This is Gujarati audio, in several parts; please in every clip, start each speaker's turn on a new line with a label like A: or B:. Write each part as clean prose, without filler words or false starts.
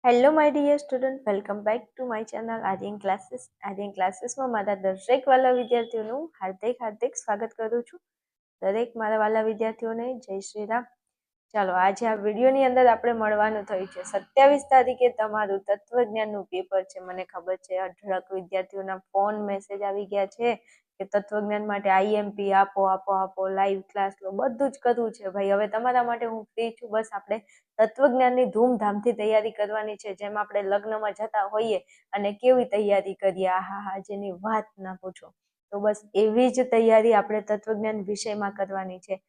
A: Hello my dear student, welcome back to my channel Aryan ક્લાસીસમાં મારા દરેક વાલા વિદ્યાર્થીઓનું હાર્દિક સ્વાગત કરું છું. દરેક મારા વાલા વિદ્યાર્થીઓને જય શ્રી રામ. ચાલો, આજે આ વિડીયોની અંદર આપણે મળવાનું થયું છે 27 તારીખે તમારું તત્વજ્ઞાનનું પેપર છે. મને ખબર છે અઢળક વિદ્યાર્થીઓના ફોન મેસેજ આવી ગયા છે કે તત્વજ્ઞાન માટે આઈએમપી આપો, લાઈવ ક્લાસ લો, બધું જ કરવું છે. ભાઈ, હવે તમારા માટે હું ફ્રી છું. બસ આપણે તત્વજ્ઞાનની ધૂમધામથી તૈયારી કરવાની છે, જેમ આપણે લગ્નમાં જતા હોઈએ અને કેવી તૈયારી કરીએ, આહા જેની વાત ના પૂછો. તો બસ એવી જ તૈયારી આપણે તત્વજ્ઞાન વિષયમાં કરવાની છે.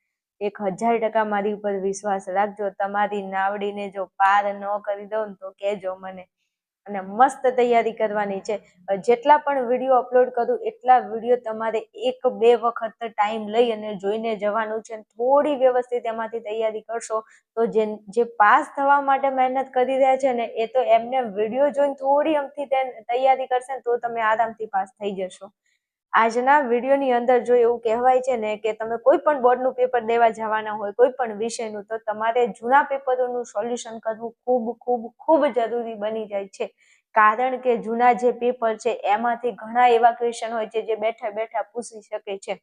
A: 1000% મારી ઉપર વિશ્વાસ રાખજો. તમારી નાવડીને જો પાર ન કરી દઉં તો કહેજો મને. અને મસ્ત તૈયારી કરવાની છે. જેટલા પણ વિડીયો અપલોડ કરું એટલા વિડીયો તમારે 1-2 વખત ટાઈમ લઈ અને જોઈને જવાનું છે. થોડી વ્યવસ્થિત એમાંથી તૈયારી કરશો તો જે પાસ થવા માટે મહેનત કરી રહ્યા છે ને, એ તો એમને વિડીયો જોઈને થોડી અમથી તૈયારી કરશે ને તો તમે આરામથી પાસ થઈ જશો. આજના વિડીયોની અંદર જો એવું કહેવાય છે ને કે તમે કોઈ પણ બોર્ડનું પેપર દેવા જવાના હોય, કોઈ પણ વિષયનું, તો તમારે જૂના પેપરોનું સોલ્યુશન કરવું ખૂબ જરૂરી બની જાય છે. કારણ કે જૂના જે પેપર છે એમાંથી ઘણા એવા ક્વેશ્ચન હોય છે જે બેઠા બેઠા પૂછી શકે છે.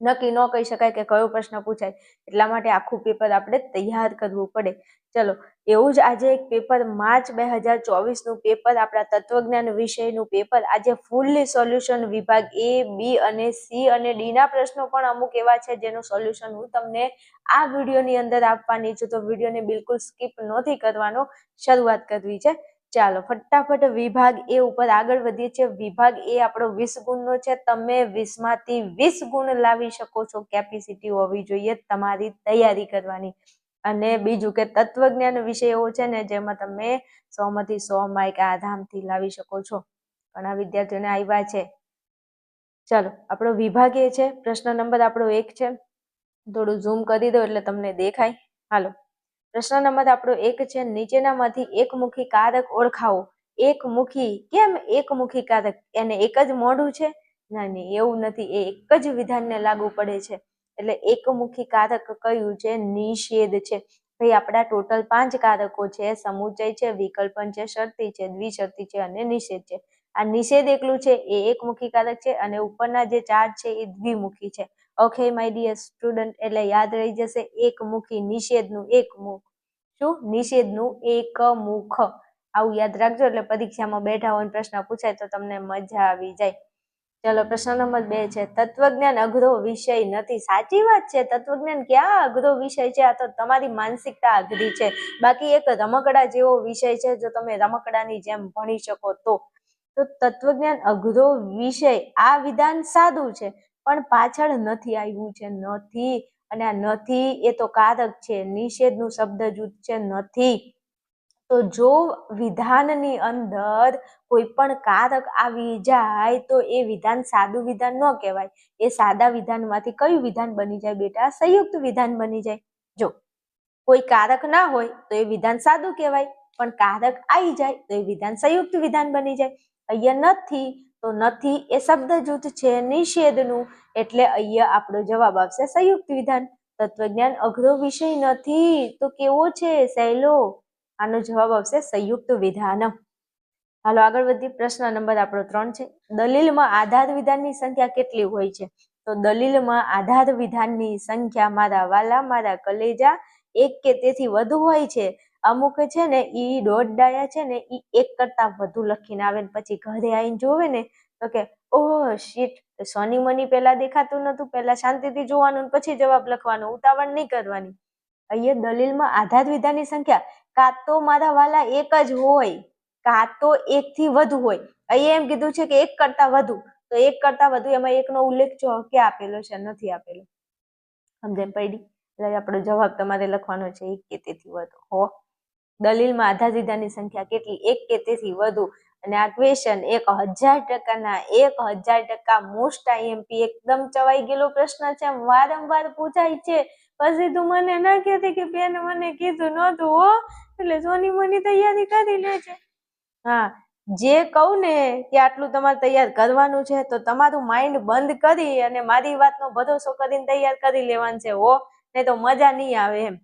A: નક્કી ન કહી શકાય કે કયો પ્રશ્ન પૂછાય, એટલા માટે આખું પેપર આપણે તૈયાર કરવું પડે. ચલો, એવું જ આજે એક પેપર માર્ચ 2024નું પેપર, આપણા તત્વજ્ઞાન વિષયનું પેપર, આજે ફૂલ્લી સોલ્યુશન વિભાગ A, B અને C અને D ના પ્રશ્નો પણ અમુક એવા છે જેનું સોલ્યુશન હું તમને આ વિડીયોની અંદર આપવાની છું. તો વિડીયોને બિલકુલ સ્કીપ નથી કરવાનો, શરૂઆત કરવી છે. ચાલો ફટાફટ વિભાગ A ઉપર આગળ વધીએ છીએ. વિભાગ A આપણો 20 ગુણનો છે. તમે 20માંથી 20 ગુણ લાવી શકો છો. કેપેસિટી હોવી જોઈએ તમારી તૈયારી કરવાની. અને બીજું કે તત્વજ્ઞાન વિષય એવો છે ને જેમાં તમે 100માંથી 100 માર્ક આરામથી લાવી શકો છો. ઘણા વિદ્યાર્થીઓને આવ્યા છે. ચાલો, આપણો વિભાગ એ છે. પ્રશ્ન નંબર આપણો 1 છે. થોડું ઝૂમ કરી દો એટલે તમને દેખાય. હાલો, પ્રશ્ન નંબર આપણો 1 છે. નીચેનામાંથી એકમુખી કારક ઓળખાવો. એકમુખી કેમ એકમુખી કારક? એને એક જ મોઢું છે? ના, એવું નથી. એ એક જ વિધાનને લાગુ પડે છે. એટલે એકમુખી કારક કયું છે? નિષેધ છે. ભાઈ, આપણા ટોટલ 5 કારકો છે. સમુચય છે, વિકલ્પન છે, શરતી છે, દ્વિશરતી છે અને નિષેધ છે. આ નિષેધ એકલું છે એ એકમુખી કારક છે અને ઉપરના જે 4 છે એ દ્વિમુખી છે. ઓકે માય ડિયર સ્ટુડન્ટ, એટલે યાદ રહી જશે એકમુખી, નિષેધનું એકમુખ. શું? નિષેધનું એકમુખ. આવું યાદ રાખજો એટલે પરીક્ષામાં બેઠા હોય પ્રશ્ન પૂછાય તો તમને મજા આવી જાય. ચલો, પ્રશ્ન નંબર 2 છે. તત્વજ્ઞાન અઘરો વિષય નથી. સાચી વાત છે, તત્વજ્ઞાન ક્યાં અઘરો વિષય છે? આ તો તમારી માનસિકતા અઘરી છે. બાકી એક રમકડા જેવો વિષય છે, જો તમે રમકડાની જેમ ભણી શકો તો તત્વજ્ઞાન અઘરો વિષય. આ વિધાન સાદું છે પણ પાછળ નથી આવ્યું છે. નથી, અને આ નથી એ તો કારક છે. નિષેધનું શબ્દ જૂથ છે નથી. તો જો વિધાનની અંદર કોઈ પણ કારક આવી જાય તો એ વિધાન સાદું વિધાન ન કહેવાય. એ સાદા વિધાનમાંથી કયું વિધાન બની જાય બેટા? સંયુક્ત વિધાન બની જાય. જો કોઈ કારક ના હોય તો એ વિધાન સાદું કહેવાય, પણ કારક આવી જાય તો એ વિધાન સંયુક્ત વિધાન બની જાય. અહીંયા નથી તો નથી એ શબ્દ જૂથ છે નિષેધનું, એટલે અહીંયા આપણો જવાબ આવશે સંયુક્ત વિધાન. તત્વજ્ઞાન અઘરો વિષય નથી તો કેવો છે? સહેલો. આનો જવાબ આવશે સંયુક્ત વિધાન. હાલો, આગળ વધીએ. પ્રશ્ન નંબર આપણો 3 છે. દલીલમાં આધાર વિધાનની સંખ્યા કેટલી હોય છે? તો દલીલમાં આધાર વિધાનની સંખ્યા મારા વાલા, મારા કલેજા, 1 કે તેથી વધુ હોય છે. અમુક છે ને ઈ દોઢ છે ને ઈ 1 કરતા વધુ લખીને આવે ને પછી ઘરે આવીને જોવે ને તો કે ઓહ શીટ, સોની મની પેલા દેખાતું નતું, પેલા શાંતિથી જોવાનું પછી જવાબ લખવાનો, ઉતાવળ નહીં કરવાની. અહીંયા દલીલમાં આધાર વિધાનની સંખ્યા કાં તો મારા વાલા 1 જ હોય, કાં તો 1 થી વધુ હોય. અહીંયા એમ કીધું છે કે 1 કરતા વધુ, તો 1 કરતા વધુ એમાં 1 નો ઉલ્લેખ જો કે આપેલો છે, નથી આપેલો. સમજણ પડી? એટલે આપણો જવાબ તમારે લખવાનો છે 1 કે તેથી વધુ. હો, દલીલમાં આધાર વિધાનની સંખ્યા કેટલી? 1 કે તેથી વધુ. અને આ ક્વેશ્ચન 1000%ના 1000% મોસ્ટ આઈએમપી એકદમ ચવાઈ ગયેલો પ્રશ્ન છે, વારંવાર પૂછાય છે. પછી તું મને ના કહેતી કે બેન મને કીધું નહોતું હો, એટલે સોની મની તૈયારી કરી લે છે. હા, જે કહું ને કે આટલું તમારે તૈયાર કરવાનું છે તો તમારું માઇન્ડ બંધ કરી અને મારી વાતનો ભરોસો કરીને તૈયાર કરી લેવાનું છે હો, નહીં તો મજા નહીં આવે એમ.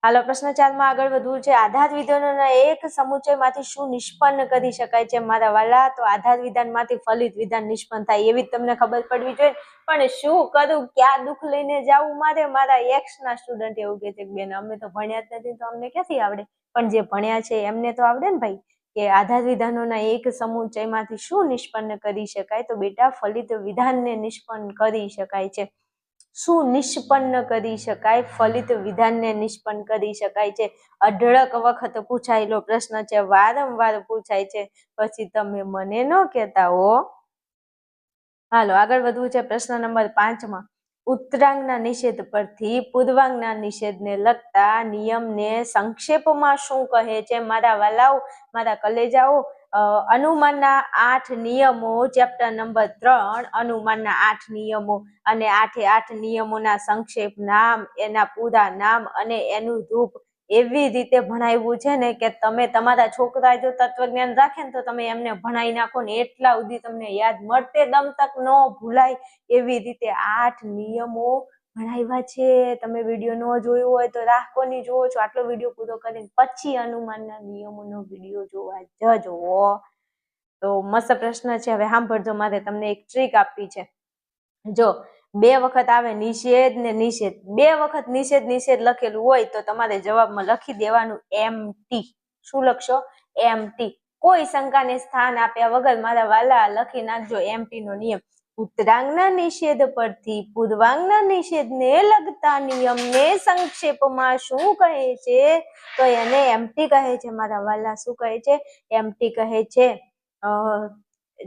A: હાલો પ્રશ્ન 4 માં આગળ વધવું છે. આધાર વિધાનોના એક સમુચયમાંથી શું નિષ્પન્ન કરી શકાય છે મારા વાલા? તો આધાર વિધાનમાંથી ફલિત વિધાન નિષ્પન્ન થાય એવી તમને ખબર પડવી જોઈએ. પણ શું કરું, ક્યાં દુઃખ લઈને જાવું મારે? મારા એક્સ ના સ્ટુડન્ટ એવું કે છે કે બેન અમે તો ભણ્યા જ નથી તો અમને ક્યાંથી આવડે? પણ જે ભણ્યા છે એમને તો આવડે ને ભાઈ, કે આધાર વિધાનોના એક સમુચયમાંથી શું નિષ્પન્ન કરી શકાય? તો બેટા ફલિત વિધાનને નિષ્પન્ન કરી શકાય છે. શું નિષ્પન્ન કરી શકાય? ફલિત વિધાનને નિષ્પન્ન કરી શકાય છે. અઢળક વખત પૂછાયેલો પ્રશ્ન છે, વારંવાર પૂછાય છે, પછી તમે મને ન કહેતા હો. હાલો આગળ વધવું છે. પ્રશ્ન નંબર 5 માં ઉત્તરાંગના નિષેધ પરથી પૂર્વાંગના નિષેધને લગતા નિયમને સંક્ષેપમાં શું કહે છે મારા વાલાઓ, મારા કલેજાઓ? અનુમાનના 8 નિયમો, ચેપ્ટર નંબર 3 અનુમાનના 8 નિયમો, અને 8 નિયમોના સંક્ષેપ નામ, એના પૂરા નામ અને એનું રૂપ એવી રીતે ભણાવ્યું છે ને કે તમે તમારા છોકરા જો તત્વજ્ઞાન રાખે ને તો તમે એમને ભણાવી નાખો ને એટલા સુધી તમને યાદ મળતે દમ તક ન ભૂલાય એવી રીતે 8 નિયમો ભણાવ્યા છે. તમે વિડીયો ન જોયો હોય તો રાહ કોની જોવો છો? આટલો વિડીયો પૂરો કરીને પછી અનુમાનના નિયમોનો વિડીયો જોવા જજો. તો મસ્ત પ્રશ્ન છે. હવે સાંભળજો, મારે તમને એક ટ્રીક આપવી છે. જો 2 વખત આવે નિષેધ ને નિષેધ, 2 વખત નિષેધ નિષેધ લખેલું હોય તો તમારે જવાબમાં લખી દેવાનું એમટી. શું લખશો? એમટી. કોઈ શંકાને સ્થાન આપ્યા વગર મારા વાલા લખી નાખજો એમટી નો નિયમ. ઉત્તરાંગના નિષેધ પરથી પૂર્વાંગના નિષેધને લગતા નિયમને સંક્ષેપમાં શું કહે છે? તો એને એમટી કહે છે મારા વાલા. શું કહે છે? એમટી કહે છે.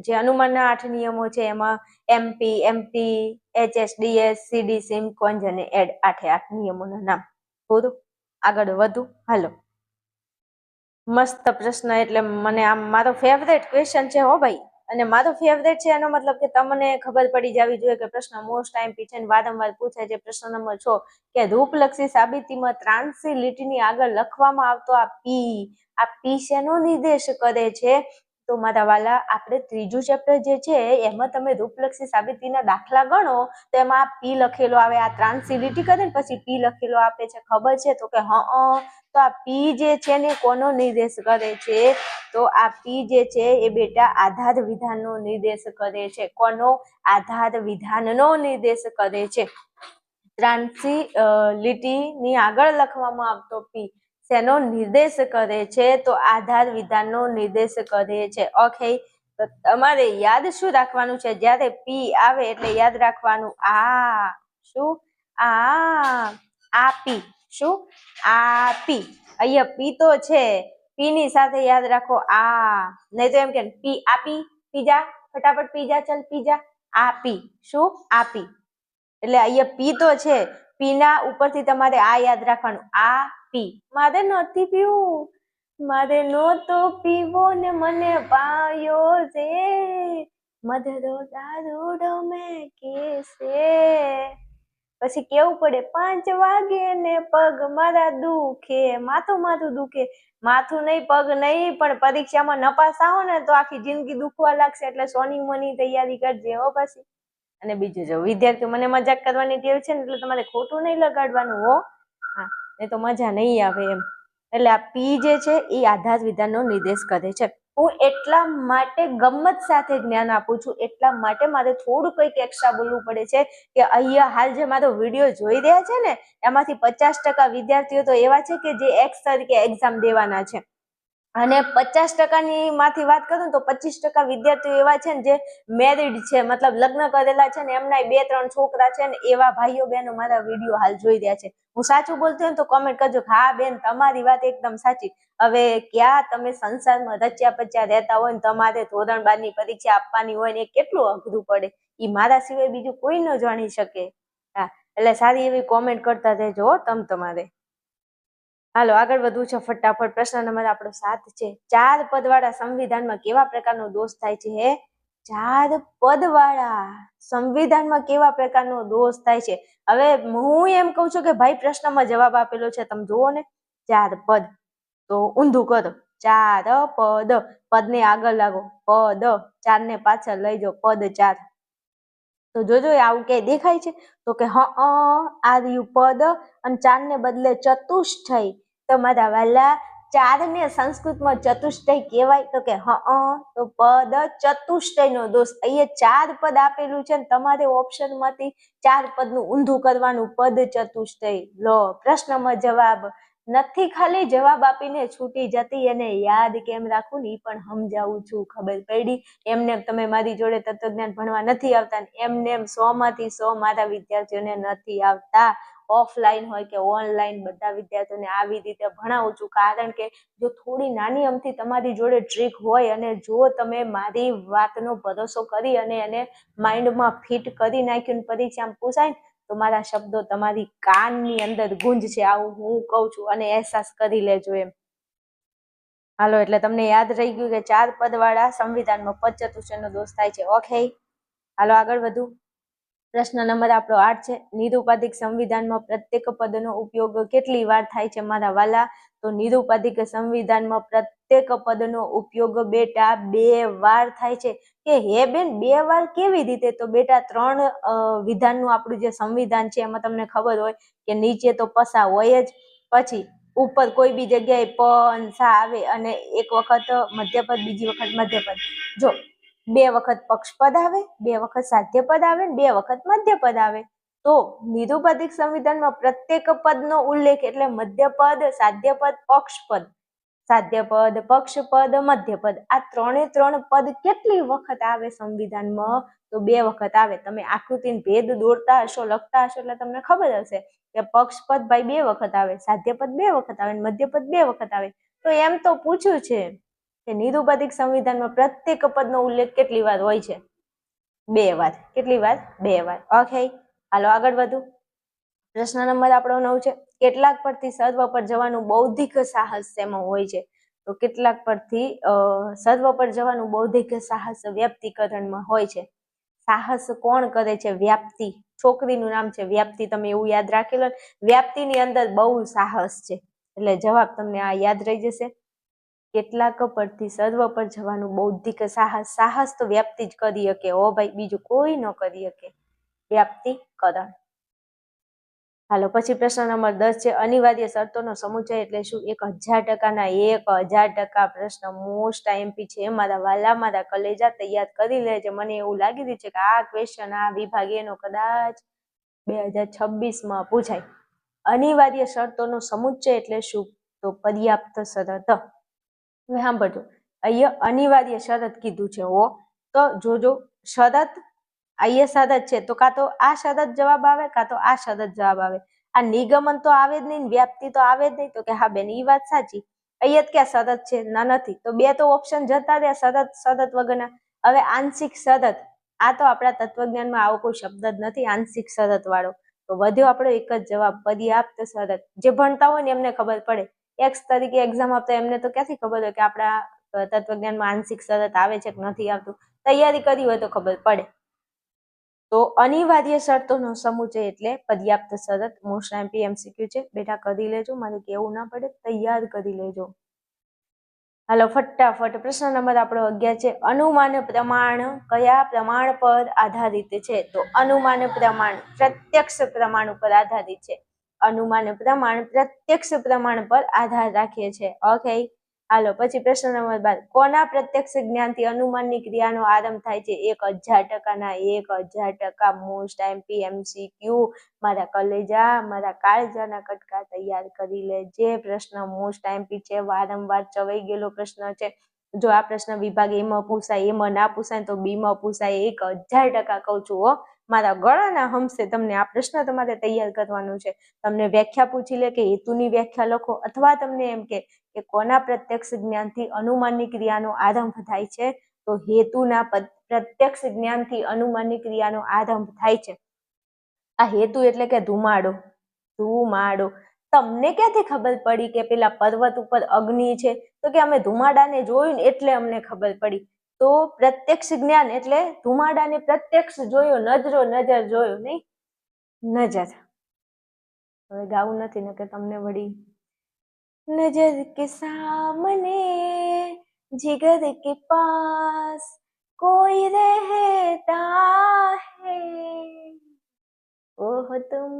A: જે અનુમાનના 8 નિયમો છે એમાં એમપી, એમટી, એચએસડીએસ, સીડી, સિમ, કોન્જ અને એડ, 8 નિયમોના નામ. પૂરું, આગળ વધુ. હાલો, મસ્ત પ્રશ્ન, એટલે મને આમ મારો ફેવરેટ ક્વેશ્ચન છે હો ભાઈ. અને મારો ફેવરેટ છે એનો મતલબ કે તમને ખબર પડી જવી જોઈએ કે પ્રશ્ન મોસ્ટ ટાઈમ છે, વારંવાર પૂછાય છે. પ્રશ્ન નંબર 6 કે રૂપલક્ષી સાબિતીમાં ત્રાંસી લીટીની આગળ લખવામાં આવતો આ પી શેનો નિર્દેશ કરે છે? તો મારા વાલા આપણે 3જું ચેપ્ટર જે છે એમાં તમે રૂપલક્ષી સાબિતીના દાખલા ગણો તો એમાં પી લખેલો આવે. આ ત્રાંસી લીટી કરે ને પછી પી લખેલો આપે છે, ખબર છે? તો કે તો આ પી જે છે ને કોનો નિર્દેશ કરે છે? તો આ પી જે છે એ બેટા આધાર વિધાનનો નિર્દેશ કરે છે. કોનો? આધાર વિધાનનો નિર્દેશ કરે છે. ત્રાંસી લીટીની આગળ લખવામાં આવતો પી શેનો નિર્દેશ કરે છે? તો આધાર વિધાનનો નિર્દેશ કરે છે. ઓકે, તો તમારે યાદ શું રાખવાનું છે? જ્યારે પી આવે એટલે યાદ રાખવાનું આ. શું? આ પી. શું? આ પી. અહીંયા પી તો છે, પી ની સાથે યાદ રાખો આ. નહીં તો એમ કે પી આપી, પીજા, ફટાફટ પીજા, ચલ પીજા. આ પી. શું? આ પી. એટલે અહીંયા પી તો છે, પી ના ઉપરથી તમારે આ યાદ રાખવાનું આ પી. મારે નથી પીવું, મારે નહોતો પીવો ને મને પાયો છે, મધરો દારૂડો મેં કેસે. પછી કેવું પડે 5 વાગે ને પગ મારા દુખે, માથું દુખે. માથું નહીં, પગ નહીં, પણ પરીક્ષામાં નપાસ આવો ને તો આખી જિંદગી દુખવા લાગશે. એટલે સોની મોની તૈયારી કરજે હો પછી. અને બીજું, જો વિદ્યાર્થીઓ મને મજાક કરવાની ટેવ છે ને એટલે તમારે ખોટું નહીં લગાડવાનું હો. હા, એ તો મજા નહીં આવે એમ. એટલે આ પી જે છે એ આધાર વિધાનનો નિર્દેશ કરે છે. હું એટલા માટે ગમ્મત સાથે જ્ઞાન આપું છું, એટલા માટે મારે થોડું કંઈક એક્સ્ટ્રા બોલવું પડે છે કે અહીંયા હાલ જે મારો વિડીયો જોઈ રહ્યા છે ને એમાંથી 50% વિદ્યાર્થીઓ તો એવા છે કે જે એક્સ તરીકે એક્ઝામ દેવાના છે. અને 50%ની માંથી વાત કરું તો 25% વિદ્યાર્થીઓ એવા છે ને જે મેરિડ છે, મતલબ લગ્ન કરેલા છે ને એમના 2-3 છોકરા છે ને એવા ભાઈઓ બહેનો મારા વિડીયો હાલ જોઈ રહ્યા છે. હું સાચું બોલતી હોય તો કોમેન્ટ કરજો. હા બેન, તમારી વાત એકદમ સાચી. હવે ક્યાં તમે સંસારમાં રચ્યા પચ્યા રહેતા હોય ને તમારે ધોરણ 12 ની પરીક્ષા આપવાની હોય ને એ કેટલું અઘરું પડે, એ મારા સિવાય બીજું કોઈ ન જાણી શકે. હા, એટલે સારી એવી કોમેન્ટ કરતા રહેજો તમારે. હાલો આગળ વધવું છે ફટાફટ. પ્રશ્ન નંબર આપણો 7 છે. 4 પદવાળા સંવિધાનમાં કેવા પ્રકારનો દોષ થાય છે? 4 પદવાળા સંવિધાનમાં કેવા પ્રકારનો દોષ થાય છે? હવે હું એમ કહું છું કે ભાઈ પ્રશ્નમાં જવાબ આપેલો છે, તમે જુઓ ને, 4 પદ. તો ઊંધું કરો, 4 પદ. પદને આગળ લાગો, પદ. 4 ને પાછળ લઈ જાઓ, પદ 4. તો જોજો આવું ક્યાંય દેખાય છે? તો કે આ રહ્યું પદ અને 4 ને બદલે ચતુષ્ટય. તો મારા વાલા 4 ને સંસ્કૃતમાં ચતુષ્ટય કહેવાય? તો કે તો પદ ચતુષ્ટયનો દોષ. અહીંયા 4 પદ આપેલું છે ને તમારે ઓપ્શનમાંથી 4 પદનું ઊંધું કરવાનું, પદ ચતુષ્ટય. લો પ્રશ્નમાં જવાબ નથી, ખાલી જવાબ આપીને છૂટી જતી અને યાદ કેમ રાખવું ને એ પણ સમજાવું છું. ખબર પડી? એમને તમે મારી જોડે તત્વજ્ઞાન ભણવા નથી આવતા, એમને 100 માંથી 100 મારા વિદ્યાર્થીઓને નથી આવતા. ઓફલાઈન હોય કે ઓનલાઈન બધા વિદ્યાર્થીઓને આવી રીતે ભણાવું છું, કારણ કે જો થોડી નાની અમથી તમારી જોડે ટ્રીક હોય અને જો તમે મારી વાતનો ભરોસો કરી અને એને માઇન્ડમાં ફિટ કરી નાખ્યું, પરીક્ષામાં પૂછાય તો મારા શબ્દો તમારી કાનની અંદર ગુંજશે, આવું હું કહું છું અને અહેસાસ કરી લેજો એમ. હાલો, એટલે તમને યાદ રહી ગયું કે 4 પદ વાળા સંવિધાનમાં પદ ચતુષ્ટયનો દોષ થાય છે. ઓકે, હાલો આગળ વધુ. પ્રશ્ન નંબર આપણો 8 છે. નિરુપાધિક સંવિધાનમાં પ્રત્યેક પદનો ઉપયોગ કેટલી વાર થાય છે મારા વાલા? તો નિરુપાધિક સંવિધાનમાં પ્રત્યેક પદનો ઉપયોગ બેટા 2 વાર થાય છે. કે હે બેન 2 વાર કેવી રીતે? તો બેટા 3 વિધાનનું આપણું જે સંવિધાન છે એમાં તમને ખબર હોય કે નીચે તો પસા હોય જ, પછી ઉપર કોઈ બી જગ્યાએ પ અને સા આવે અને એક વખત મધ્યપદ, બીજી વખત મધ્યપદ. જો 2 વખત પક્ષપદ આવે, 2 વખત સાધ્યપદ આવે, 2 વખત મધ્યપદ આવે. તો નિરુપાધિક સંવિધાનમાં પ્રત્યેક પદનો ઉલ્લેખ એટલે મધ્યપદ, સાધ્યપદ, પક્ષપદ, સાધ્યપદ, પક્ષપદ, મધ્યપદ, આ 3 પદ કેટલી વખત આવે સંવિધાનમાં? તો 2 વખત આવે. તમે આકૃતિનો ભેદ દોરતા હશો, લખતા હશો એટલે તમને ખબર હશે કે પક્ષપદ ભાઈ 2 વખત આવે, સાધ્યપદ 2 વખત આવે, મધ્યપદ 2 વખત આવે. તો એમ તો પૂછ્યું છે કે નિરુપાધિક સંવિધાનમાં પ્રત્યેક પદનો ઉલ્લેખ કેટલી વાર હોય છે? 2 વાર. કેટલી વાર? 2 વાર. ઓકે, હાલો આગળ વધુ. પ્રશ્ન નંબર આપણો 9 છે. કેટલાક પરથી સર્વ પર જવાનું બૌદ્ધિક સાહસ શેમાં હોય છે? તો કેટલાક પરથી સર્વ પર જવાનું બૌદ્ધિક સાહસ વ્યાપ્તિકરણમાં હોય છે. સાહસ કોણ કરે છે? વ્યાપ્તિ. છોકરીનું નામ છે વ્યાપ્તિ, તમે એવું યાદ રાખેલો. વ્યાપ્તિની અંદર બહુ સાહસ છે, એટલે જવાબ તમને આ યાદ રહી જશે. કેટલાક પરથી સર્વ પર જવાનું બૌદ્ધિક સાહસ. સાહસ તો વ્યાપ્તિ જ કરી શકે હો ભાઈ, બીજું કોઈ ન કરી શકે. વ્યાપ્તિકરણ. હાલો, પછી પ્રશ્ન નંબર 10 છે. અનિવાર્ય શરતોનો સમુચય એટલે શું? 1000%ના 1000% પ્રશ્ન મોસ્ટ આઈએમપી છે મારા વાલા, મારા કલેજા. તૈયાર કરી લેજે. મને એવું લાગી રહ્યું છે કે આ ક્વેશ્ચન આ વિભાગ એનો કદાચ 2026માં પૂછાય. અનિવાર્ય શરતોનો સમુચય એટલે શું? તો પર્યાપ્ત શરત. હવે સાંભળજો, અહીંયા અનિવાર્ય શરત કીધું છે હો, તો જોજો શરત અહીંયા શરત છે તો કાં તો આ શરત જવાબ આવે, કાં તો આ શરત જવાબ આવે. આ નિગમન તો આવે જ નહીં, વ્યાપ્તિ તો આવે જ નહીં. તો કે હા બેન એ વાત સાચી. અહીંયા ક્યાં શરત છે? ના નથી. તો 2 તો ઓપ્શન જતા રહ્યા શરત વગરના. હવે આંશિક શરત, આ તો આપણા તત્વજ્ઞાનમાં આવો કોઈ શબ્દ જ નથી આંશિક શરત વાળો. તો વધ્યો આપણો એક જ જવાબ, પર્યાપ્ત શરત. જે ભણતા હોય ને એમને ખબર પડે. એક્સ તરીકે એક્ઝામ આપતા એમને તો ક્યાંથી ખબર હોય કે આપણા તત્વજ્ઞાનમાં આંશિક શરત આવે છે કે નથી આવતું? તૈયારી કરી હોય તો ખબર પડે. તો અનિવાર્ય શરતોનો સમુચય એટલે પર્યાપ્ત શરત. મોસ્ટ આઈએમપી એમસીક્યુ છે બેટા, કરી લેજો, મારે કેવું ના પડે, તૈયાર કરી લેજો. હાલો ફટાફટ. પ્રશ્ન નંબર આપણો 11 છે. અનુમાન પ્રમાણ કયા પ્રમાણ પર આધારિત છે? તો અનુમાન પ્રમાણ પ્રત્યક્ષ પ્રમાણ ઉપર આધારિત છે. અનુમાન પ્રમાણ પ્રત્યક્ષ પ્રમાણ પર આધાર રાખે છે. ઓકે, હાલો પછી પ્રશ્ન નંબર 12. કોના પ્રત્યક્ષ જ્ઞાનથી અનુમાનની ક્રિયાનો આરંભ થાય છે? 1000%ના 1000%. મોસ્ટ આઈએમપી એમસીક્યુ મારા કલેજા, મારા કાળજાના કટકા તૈયાર કરી લેજે. પ્રશ્ન મોસ્ટ આઈએમપી છે, વારંવાર ચવાઈ ગયેલો પ્રશ્ન છે. જો આ પ્રશ્ન વિભાગ એમાં પૂછાય, એમાં ના પૂછાય તો બીમાં પૂછાય. 1000% કહું છું હો, મારા ગળાના હમશે તમને આ પ્રશ્ન તમારે તૈયાર કરવાનો છે. તમને વ્યાખ્યા પૂછી લે કે હેતુની વ્યાખ્યા લખો, અથવા તમને એમ કે કોના પ્રત્યક્ષ જ્ઞાનથી અનુમાનની ક્રિયાનો આરંભ થાય છે? તો હેતુના પ્રત્યક્ષ જ્ઞાનથી અનુમાનની ક્રિયાનો આરંભ થાય છે. આ હેતુ એટલે કે ધુમાડો. ધુમાડો. તમને ક્યાંથી ખબર પડી કે પેલા પર્વત ઉપર અગ્નિ છે? તો કે અમે ધુમાડાને જોયું ને એટલે અમને ખબર પડી. તો પ્રત્યક્ષ જ્ઞાન એટલે ધુમાડાને પ્રત્યક્ષ જોયો, નજર જોયો, નહીં નજર. હવે ગાવું નથી ને કે તમને વળી નજર કે સામને, जिगर के पास कोई रहता है ઓહ તુમ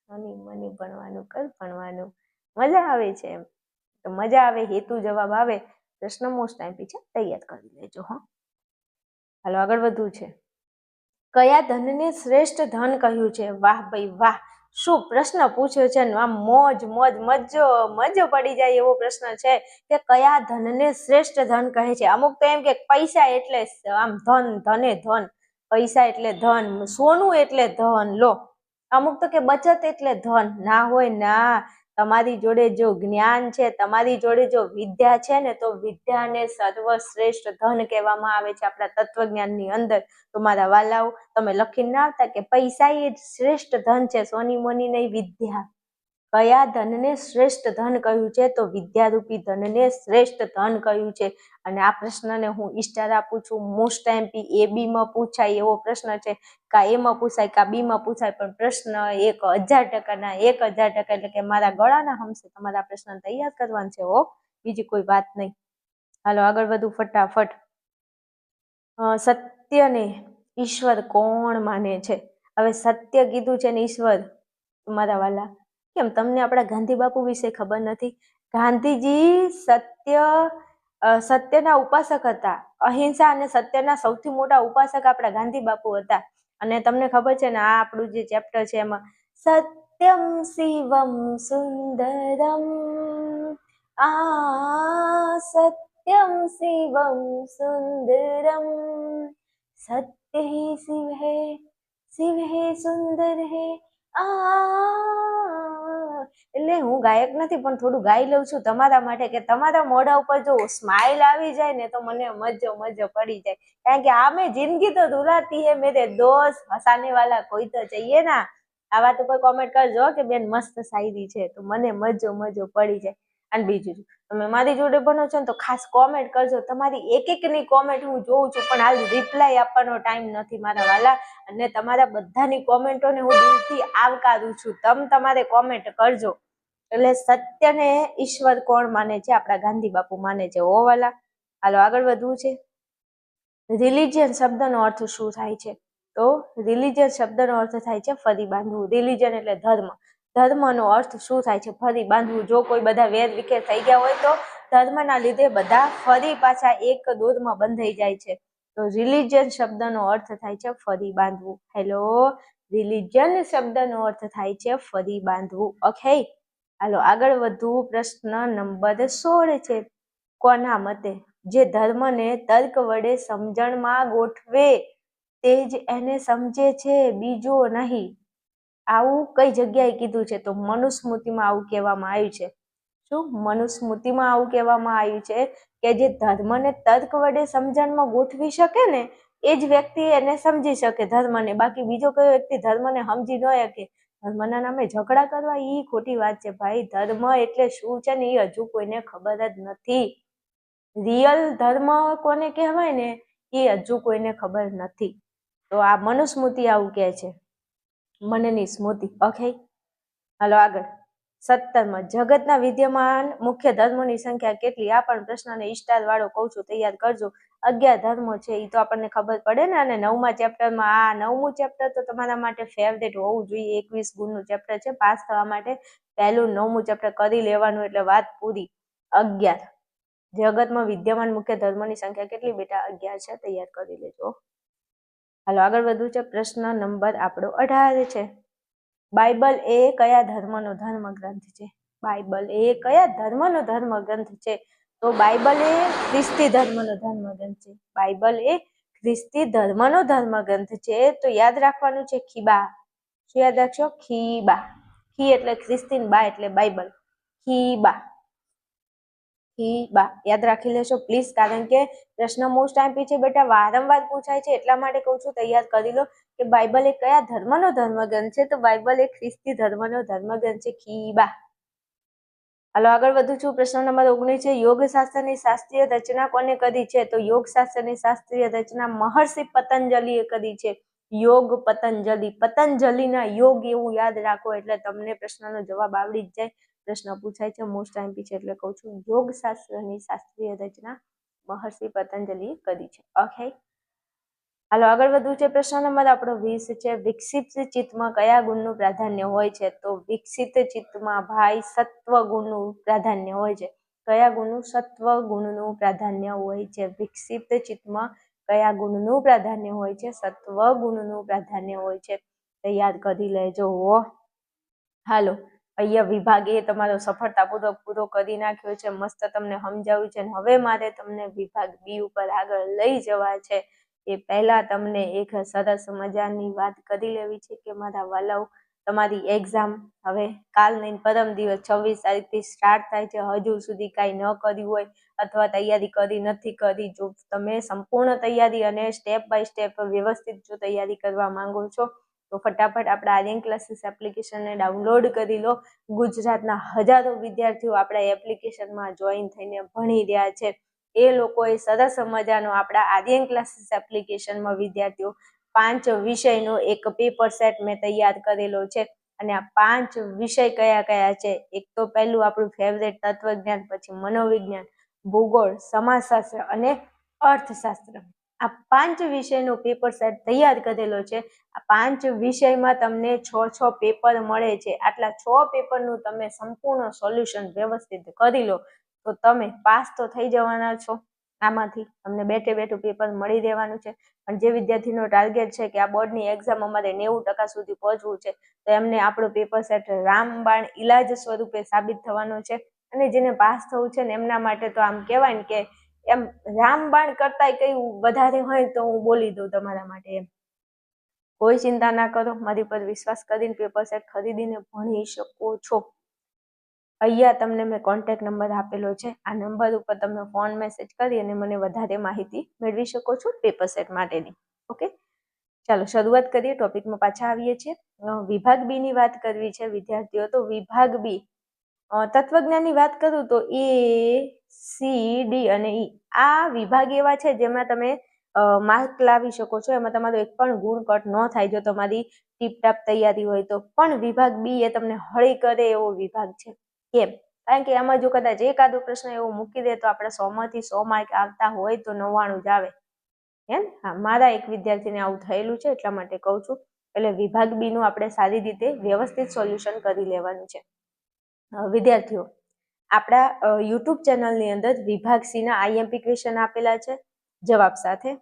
A: મની મની ભણવાનું કર ભણવાનું મજા આવે છે એમ તો મજા આવે હેતુ જવાબ આવે પ્રશ્ન મોસ્ટ ટાઈમ છે તૈયાર કરી લેજો હા હાલો આગળ વધવું છે કયા ધનને શ્રેષ્ઠ ધન કહ્યું છે વાહ ભાઈ વાહ શું પ્રશ્ન પૂછ્યો છે આમ મોજ મોજ મજો પડી જાય એવો પ્રશ્ન છે કે કયા ધનને શ્રેષ્ઠ ધન કહે છે અમુક તો એમ કે પૈસા એટલે આમ ધન ધને ધન પૈસા એટલે ધન સોનું એટલે ધન લો અમુક તો કે બચત એટલે ધન ના હોય ના તમારી જોડે જો જ્ઞાન છે તમારી જોડે જો વિદ્યા છે ને તો વિદ્યાને સર્વશ્રેષ્ઠ ધન કહેવામાં આવે છે આપણા તત્વજ્ઞાનની અંદર તો મારા વાલાઓ તમે લખીને ના આવતા કે પૈસા એ શ્રેષ્ઠ ધન છે સોની મોની નહીં વિદ્યા કયા ધનને શ્રેષ્ઠ ધન કહ્યું છે તો વિદ્યારૂપી ધનને શ્રેષ્ઠ ધન કહ્યું છે અને આ પ્રશ્નને હું સ્ટાર આપું છું મોસ્ટ એમપી એ બી માં પૂછાય એવો પ્રશ્ન છે કા એમાં પૂછાય કા બી માં પૂછાય પણ પ્રશ્ન 1000%ના 1000% એટલે કે મારા ગળાના હમશે તમારા પ્રશ્ન તૈયાર કરવાનો છે હો બીજી કોઈ વાત નહીં હાલો આગળ વધુ ફટાફટ સત્યને ઈશ્વર કોણ માને છે હવે સત્ય કીધું છે ને ઈશ્વર મારા વાલા કેમ તમને આપણા ગાંધી બાપુ વિશે ખબર નથી ગાંધીજી સત્યના ઉપાસક હતા અહિંસા અને સત્યના સૌથી મોટા ઉપાસક આપણા ગાંધી બાપુ હતા અને તમને ખબર છે ને આ આપણું જે ચેપ્ટર છે એમાં સત્યમ શિવમ સુંદરમ સત્યમ શિવમ સુંદરમ સત્ય હી શિવ હે સુંદર હે એટલે હું ગાયક નથી પણ થોડું ગાઈ લઉં છું તમારા માટે કે તમારા મોઢા ઉપર જો સ્માઇલ આવી જાય ને તો મને મજો પડી જાય કારણ કે આમે જિંદગી તો રૂલાતી હે મેરે દોસ્ત હસાને વાલા કોઈ તો चाहिए ના આ વાત ઉપર કોમેન્ટ કરજો કે બેન મસ્ત શાયરી છે તો મને મજો પડી જાય અને બીજું તમે મારી જોડે ભણો છો ને તો ખાસ કોમેન્ટ કરજો તમારી એકની કોમેન્ટ હું જોઉં છું પણ હાલ રિપ્લાય આપવાનો ટાઈમ નથી મારા વાલા અને તમારા બધાની કોમેન્ટોને હું દિલથી આવકારું છું તમારે કોમેન્ટ કરજો એટલે સત્યને ઈશ્વર કોણ માને છે આપણા ગાંધી બાપુ માને છે ઓ વાલા હાલો આગળ વધવું છે રિલિજિયન શબ્દનો અર્થ શું થાય છે તો રિલિજિયન શબ્દનો અર્થ થાય છે ફરી બાંધવું રિલિજન એટલે ધર્મનો અર્થ શું થાય છે ફરી બાંધવું જો કોઈ બધા વેર વિખેર થઈ ગયા હોય તો ધર્મના લીધે બધા ફરી પાછા એક દોરમાં બંધાઈ જાય છે તો રિલિજન શબ્દનો અર્થ થાય છે ફરી બાંધવું હેલો રિલિજન શબ્દનો અર્થ થાય છે ફરી બાંધવું ઓકે હાલો આગળ વધવું પ્રશ્ન નંબર 16 છે કોના મતે જે ધર્મને તર્ક વડે સમજણમાં ગોઠવે તે જ એને સમજે છે બીજો નહીં આવું કઈ જગ્યાએ કીધું છે તો મનુસ્મૃતિમાં આવું કહેવામાં આવ્યું છે શું મનુસ્મૃતિમાં આવું કહેવામાં આવ્યું છે કે જે ધર્મને તર્ક વડે સમજણમાં ગોઠવી શકે ને એ જ વ્યક્તિ એને સમજી શકે ધર્મને બાકી બીજો કયો વ્યક્તિ ધર્મને સમજી ન શકે ધર્મના નામે ઝઘડા કરવા એ ખોટી વાત છે ભાઈ ધર્મ એટલે શું છે ને એ હજુ કોઈને ખબર જ નથી રિયલ ધર્મ કોને કહેવાય ને એ હજુ કોઈને ખબર નથી તો આ મનુસ્મૃતિ આવું કહે છે મનની સ્મૃતિ ઓકે હાલો આગળ 17 જગતના વિદ્યમાન મુખ્ય ધર્મોની સંખ્યા કેટલી આ પણ પ્રશ્નને સ્ટાર વાળો કહું છું તૈયાર કરજો 11 ધર્મો છે એ તો આપણને ખબર પડે ને અને 9મા ચેપ્ટરમાં આ 9મું ચેપ્ટર તો તમારા માટે ફેવરેટ હોવું જોઈએ 21 ગુણનું ચેપ્ટર છે પાસ થવા માટે પહેલું 9મું ચેપ્ટર કરી લેવાનું એટલે વાત પૂરી 11 જગતમાં વિદ્યમાન મુખ્ય ધર્મોની સંખ્યા કેટલી બેટા 11 છે તૈયાર કરી લેજો હાલો આગળ વધુ છે પ્રશ્ન નંબર આપણો 18 છે બાઇબલ એ કયા ધર્મનો ધર્મ ગ્રંથ છે બાઇબલ એ કયા ધર્મનો ધર્મ ગ્રંથ છે તો બાઇબલ એ ખ્રિસ્તી ધર્મનો ધર્મ ગ્રંથ છે બાઇબલ એ ખ્રિસ્તી ધર્મનો ધર્મ ગ્રંથ છે તો યાદ રાખવાનું છે ખીબા શું યાદ રાખશો ખીબા ખી એટલે ખ્રિસ્તી બા એટલે બાઇબલ ખીબા યાદ રાખી લેશો પ્લીઝ કારણ કે પ્રશ્ન મોસ્ટ ટાઈમ છે બેટા વારંવાર પૂછાય છે એટલા માટે કહું છું તૈયાર કરી લો કે બાઇબલ એ કયા ધર્મનો ધર્મગ્રંથ છે તો બાઇબલ એ ખ્રિસ્તી ધર્મનો ધર્મગ્રંથ છે ખીબા હાલો આગળ વધુ છું પ્રશ્ન નંબર 19 છે યોગશાસ્ત્રની શાસ્ત્રીય રચના કોને કરી છે તો યોગશાસ્ત્રની શાસ્ત્રીય રચના મહર્ષિ પતંજલિએ કરી છે યોગ પતંજલિના યોગ એવું યાદ રાખો એટલે તમને પ્રશ્નનો જવાબ આવડી જ જાય પ્રશ્ન પૂછાય છે મોસ્ટ ટાઈમ છે એટલે કહું છું યોગશાસ્ત્રની શાસ્ત્રીય રચના મહર્ષિ પતંજલિએ કરી છે. ઓકે, હાલો આગળ વધવું છે. પ્રશ્ન નંબર આપણો 20 છે. વિકસિત ચિત્તમાં કયા ગુણનું પ્રાધાન્ય હોય છે? તો વિકસિત ચિત્તમાં ભાઈ સત્વ ગુણનું પ્રાધાન્ય હોય છે. કયા ગુણનું? સત્વ ગુણનું પ્રાધાન્ય હોય છે. વિકસિત ચિત્તમાં કયા ગુણનું પ્રાધાન્ય હોય છે? સત્વ ગુણનું પ્રાધાન્ય હોય છે. તો યાદ કરી લેજો. હાલો, અહીંયા વિભાગ એ તમારો સફળતાપૂર્વક પૂરો કરી નાખ્યો છે. મસ્ત તમને સમજાવ્યું છે. હવે મારે તમને વિભાગ બી ઉપર આગળ લઈ જવા છે. એ પહેલા તમને એક સરસ મજાની વાત કરી લેવી છે કે મારા વાલાઓ, તમારી એક્ઝામ હવે કાલ નહીં પરમ દિવસ 26 તારીખથી સ્ટાર્ટ થાય છે. હજુ સુધી કાંઈ ન કર્યું હોય અથવા તૈયારી કરી નથી કરી, જો તમે સંપૂર્ણ તૈયારી અને સ્ટેપ બાય સ્ટેપ વ્યવસ્થિત જો તૈયારી કરવા માંગો છો તો ફટાફટ આપણા આર્યન ક્લાસીસ એપ્લિકેશનને ડાઉનલોડ કરી લો. ગુજરાતના હજારો વિદ્યાર્થીઓ આપણા એપ્લિકેશનમાં જોઈન થઈને ભણી રહ્યા છે. એ લોકોએ સરસ મજાનો આપણા આર્યન ક્લાસીસ એપ્લિકેશનમાં વિદ્યાર્થીઓ 5 વિષયનો એક પેપર સેટ મેં તૈયાર કરેલો છે. અને આ 5 વિષય કયા કયા છે? એક તો પહેલું આપણું ફેવરેટ તત્વજ્ઞાન, પછી મનોવિજ્ઞાન, ભૂગોળ, સમાજશાસ્ત્ર અને અર્થશાસ્ત્ર. આ 5 વિષયનો પેપર સેટ તૈયાર કરેલો છે. આ 5 વિષયમાં તમને 6 પેપર મળે છે. આટલા 6 પેપરનું તમે સંપૂર્ણ સોલ્યુશન વ્યવસ્થિત કરી લો તો તમે પાસ તો થઈ જવાના છો. આમાંથી તમને બેઠે બેઠું પેપર મળી રહેવાનું છે. પણ જે વિદ્યાર્થીનો ટાર્ગેટ છે કે આ બોર્ડની એક્ઝામ અમારે 90% સુધી પહોંચવું છે, તો એમને આપણો પેપર સેટ રામબાણ ઇલાજ સ્વરૂપે સાબિત થવાનો છે. અને જેને પાસ થવું છે ને એમના માટે તો આમ કહેવાય ને કે એમ રામબાણ કરતાંય કઈ વધારે હોય તો હું બોલી દઉં તમારા માટે. એમ કોઈ ચિંતા ના કરો, મારી પર વિશ્વાસ કરીને પેપર સેટ ખરીદીને ભણી શકો છો. અહીંયા તમને મેં કોન્ટેક્ટ નંબર આપેલો છે. આ નંબર ઉપર તમે ફોન મેસેજ કરી અને મને વધારે માહિતી મેળવી શકો છો પેપર સેટ માટેની. ઓકે, ચાલો શરૂઆત કરીએ. ટોપિકમાં પાછા આવીએ છીએ. વિભાગ બી ની વાત કરવી છે વિદ્યાર્થીઓ. તો વિભાગ બી તત્વજ્ઞાનની વાત કરું તો એ, સી, ડી અને ઈ આ વિભાગ એવા છે જેમાં તમે માર્ક લાવી શકો છો. એમાં તમારો એક પણ ગુણ કટ ન થાય જો તમારી ટીપટાપ તૈયારી હોય તો. પણ વિભાગ બી એ તમને હળી કરે એવો વિભાગ છે. કેમ? કારણ કે આમાં જો કદાચ એકાદો પ્રશ્ન એવો મૂકી દે તો આપણે 100 માંથી 100 માર્ક આવતા હોય તો 99 જ આવે. એમ હા, મારા એક વિદ્યાર્થીને આવું થયેલું છે એટલા માટે કહું છું. એટલે વિભાગ બી નું આપણે સારી રીતે વ્યવસ્થિત સોલ્યુશન કરી લેવાનું છે. વિદ્યાર્થીઓ, આપણા યુટ્યુબ ચેનલની અંદર વિભાગ સી ના આઈએમપી ક્વેશ્ચન આપેલા છે જવાબ સાથે.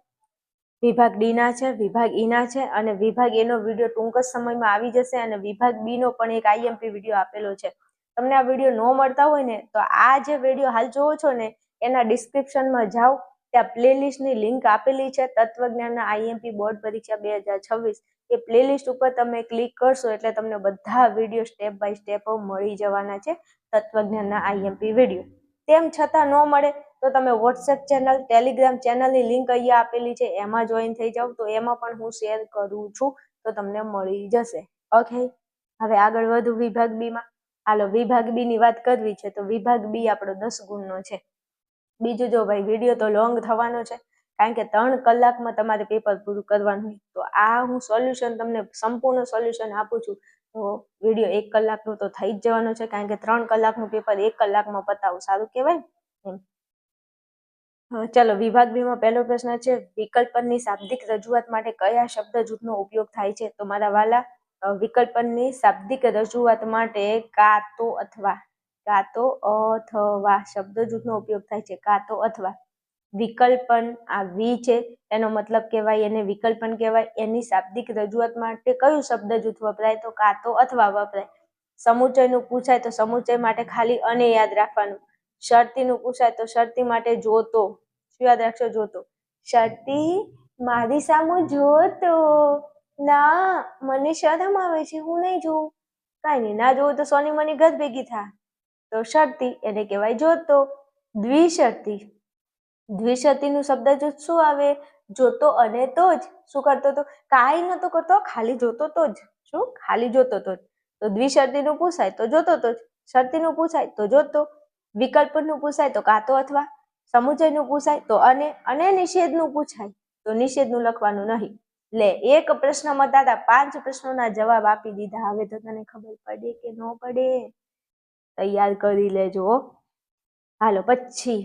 A: વિભાગ ડી ના છે, વિભાગ ઈ ના છે અને વિભાગ એ નો વિડીયો ટૂંક જ સમયમાં આવી જશે. અને વિભાગ બી નો પણ એક આઈએમપી વિડીયો આપેલો છે. તમને આ વિડીયો ન મળતા હોય ને તો આ જે વિડીયો હાલ જોવો છો ને એના ડિસ્ક્રિપ્શનમાં જાઓ, ત્યાં પ્લેલિસ્ટની લિંક આપેલી છે. તત્વજ્ઞાનના આઈએમપી બોર્ડ પરીક્ષા 2026 એ પ્લેલિસ્ટ ઉપર તમે ક્લિક કરશો એટલે તમને બધા વિડીયો સ્ટેપ બાય સ્ટેપ મળી જવાના છે. તત્વજ્ઞાનના આઈએમપી વિડીયો તેમ છતાં ન મળે તો તમે વોટ્સએપ ચેનલ, ટેલિગ્રામ ચેનલની લિંક અહીંયા આપેલી છે એમાં જોઈન થઈ જાવ તો એમાં પણ હું શેર કરું છું તો તમને મળી જશે. ઓકે, હવે આગળ વધુ વિભાગ બી માં. હાલો, વિભાગ બી ની વાત કરવી છે તો વિભાગ બી આપણો 10 ગુણનો છે. બીજું જો ભાઈ વિડીયો તો લોંગ થવાનો છે કારણ કે 3 કલાકમાં તમારે પેપર પૂરું કરવાનું હોય. તો આ હું સોલ્યુશન તમને સંપૂર્ણ સોલ્યુશન આપું છું તો વિડીયો 1 કલાકનું તો થઈ જ જવાનો છે કારણ કે 3 કલાકનું પેપર 1 કલાકમાં પતાવું સારું કહેવાય એમ. ચલો, વિભાગ બી માં પહેલો પ્રશ્ન છે, વિકલ્પનની શાબ્દિક રજૂઆત માટે કયા શબ્દ જૂથનો ઉપયોગ થાય છે? તો મારા વાલા, વિકલ્પનની શાબ્દિક રજૂઆત માટે કાં તો અથવા શબ્દ જૂથનો ઉપયોગ થાય છે. કાં તો અથવા. વિકલ્પન આ વી છે એનો મતલબ કહેવાય એને વિકલ્પન કહેવાય. એની શાબ્દિક રજૂઆત માટે કયું શબ્દ જૂથ વપરાય? તો કાં તો અથવા વપરાય. સમુચયનું પૂછાય તો સમુચય માટે ખાલી અને યાદ રાખવાનું. શરતીનું પૂછાય તો શરતી માટે જોતો. શું યાદ રાખશો? જોતો. શરતી મારી સામુ જોતો. ના, મને શરમ આવે છે, હું નહીં જોઉં. કાંઈ નહીં, ના જોવું તો સોની મની ઘર ભેગી થા. તો શરતી એને કહેવાય જોતો. દ્વિશરતી. દ્વિશરતીનું શબ્દ જૂથ શું આવે? જોતો અને તો જ. શું કરતો તો? કાંઈ નતો કરતો, ખાલી જોતો તો જ. શું? ખાલી જોતો તો જ. તો દ્વિશરતીનું પૂછાય તો જોતો તો જ. શરતીનું પૂછાય તો જોતો. વિકલ્પનું પૂછાય તો કાં તો અથવા. સમુચયનું પૂછાય તો અને નિષેધનું પૂછાય તો નિષેધનું લખવાનું નહીં. લે, એક પ્રશ્નમાં તારા 5 પ્રશ્નોના જવાબ આપી દીધા. હવે તો તને ખબર પડે કે ન પડે? તૈયાર કરી લેજો. હાલો પછી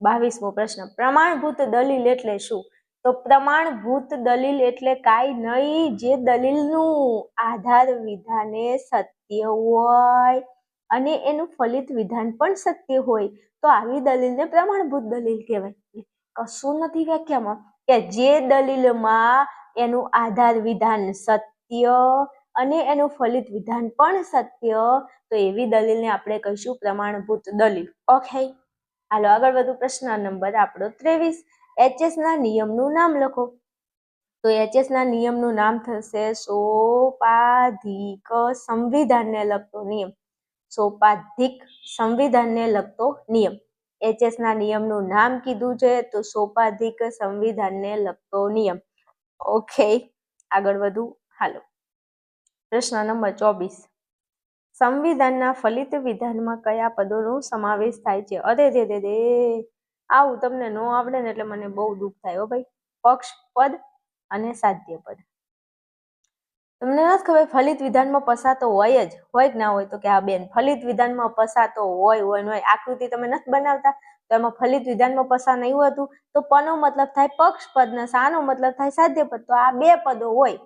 A: 22મો પ્રશ્ન, પ્રમાણભૂત દલીલ એટલે શું? તો પ્રમાણભૂત દલીલ એટલે કાંઈ નહીં, જે દલીલનું આધાર વિધાને સત્ય હોય અને એનું ફલિત વિધાન પણ સત્ય હોય તો આવી દલીલને પ્રમાણભૂત દલીલ કહેવાય. કશું નથી વ્યાખ્યામાં કે જે દલીલમાં એનું આધાર વિધાન સત્ય અને એનું ફલિત વિધાન પણ સત્ય, તો એવી દલીલને આપણે કહીશું પ્રમાણભૂત દલીલ. ઓકે, હાલો આગળ વધુ. પ્રશ્ન નંબર આપણો 23, એચએસ ના નિયમનું નામ લખો. તો એચએસ ના નિયમનું નામ થશે સોપાધિક સંવિધાનને લગતો નિયમ. સોપાધિક સંવિધાનને લગતો નિયમ. એચએસ ના નિયમનું નામ કીધું છે તો સોપાધિક સંવિધાનને લગતો નિયમ. ઓકે, આગળ વધુ. હાલો, પ્રશ્ન નંબર 24, સંવિધાનના ફલિત વિધાનમાં કયા પદોનો સમાવેશ થાય છે? અરે રે રે રે, આવું તમને ન આવડે ને એટલે મને બહુ દુઃખ થાય હો ભાઈ. પક્ષ પદ અને સાધ્ય પદ. તમને નથી ખબર ફલિત વિધાનમાં પસા તો હોય જ, હોય કે ના હોય? તો કે હા બેન, ફલિત વિધાનમાં પસા તો હોય. આકૃતિ તમે નથી બનાવતા તો એમાં ફલિત વિધાનમાં પસા નહીં હોતું તો પનો મતલબ થાય પક્ષ પદ ને સાનો મતલબ થાય સાધ્ય પદ. તો આ બે પદો હોય.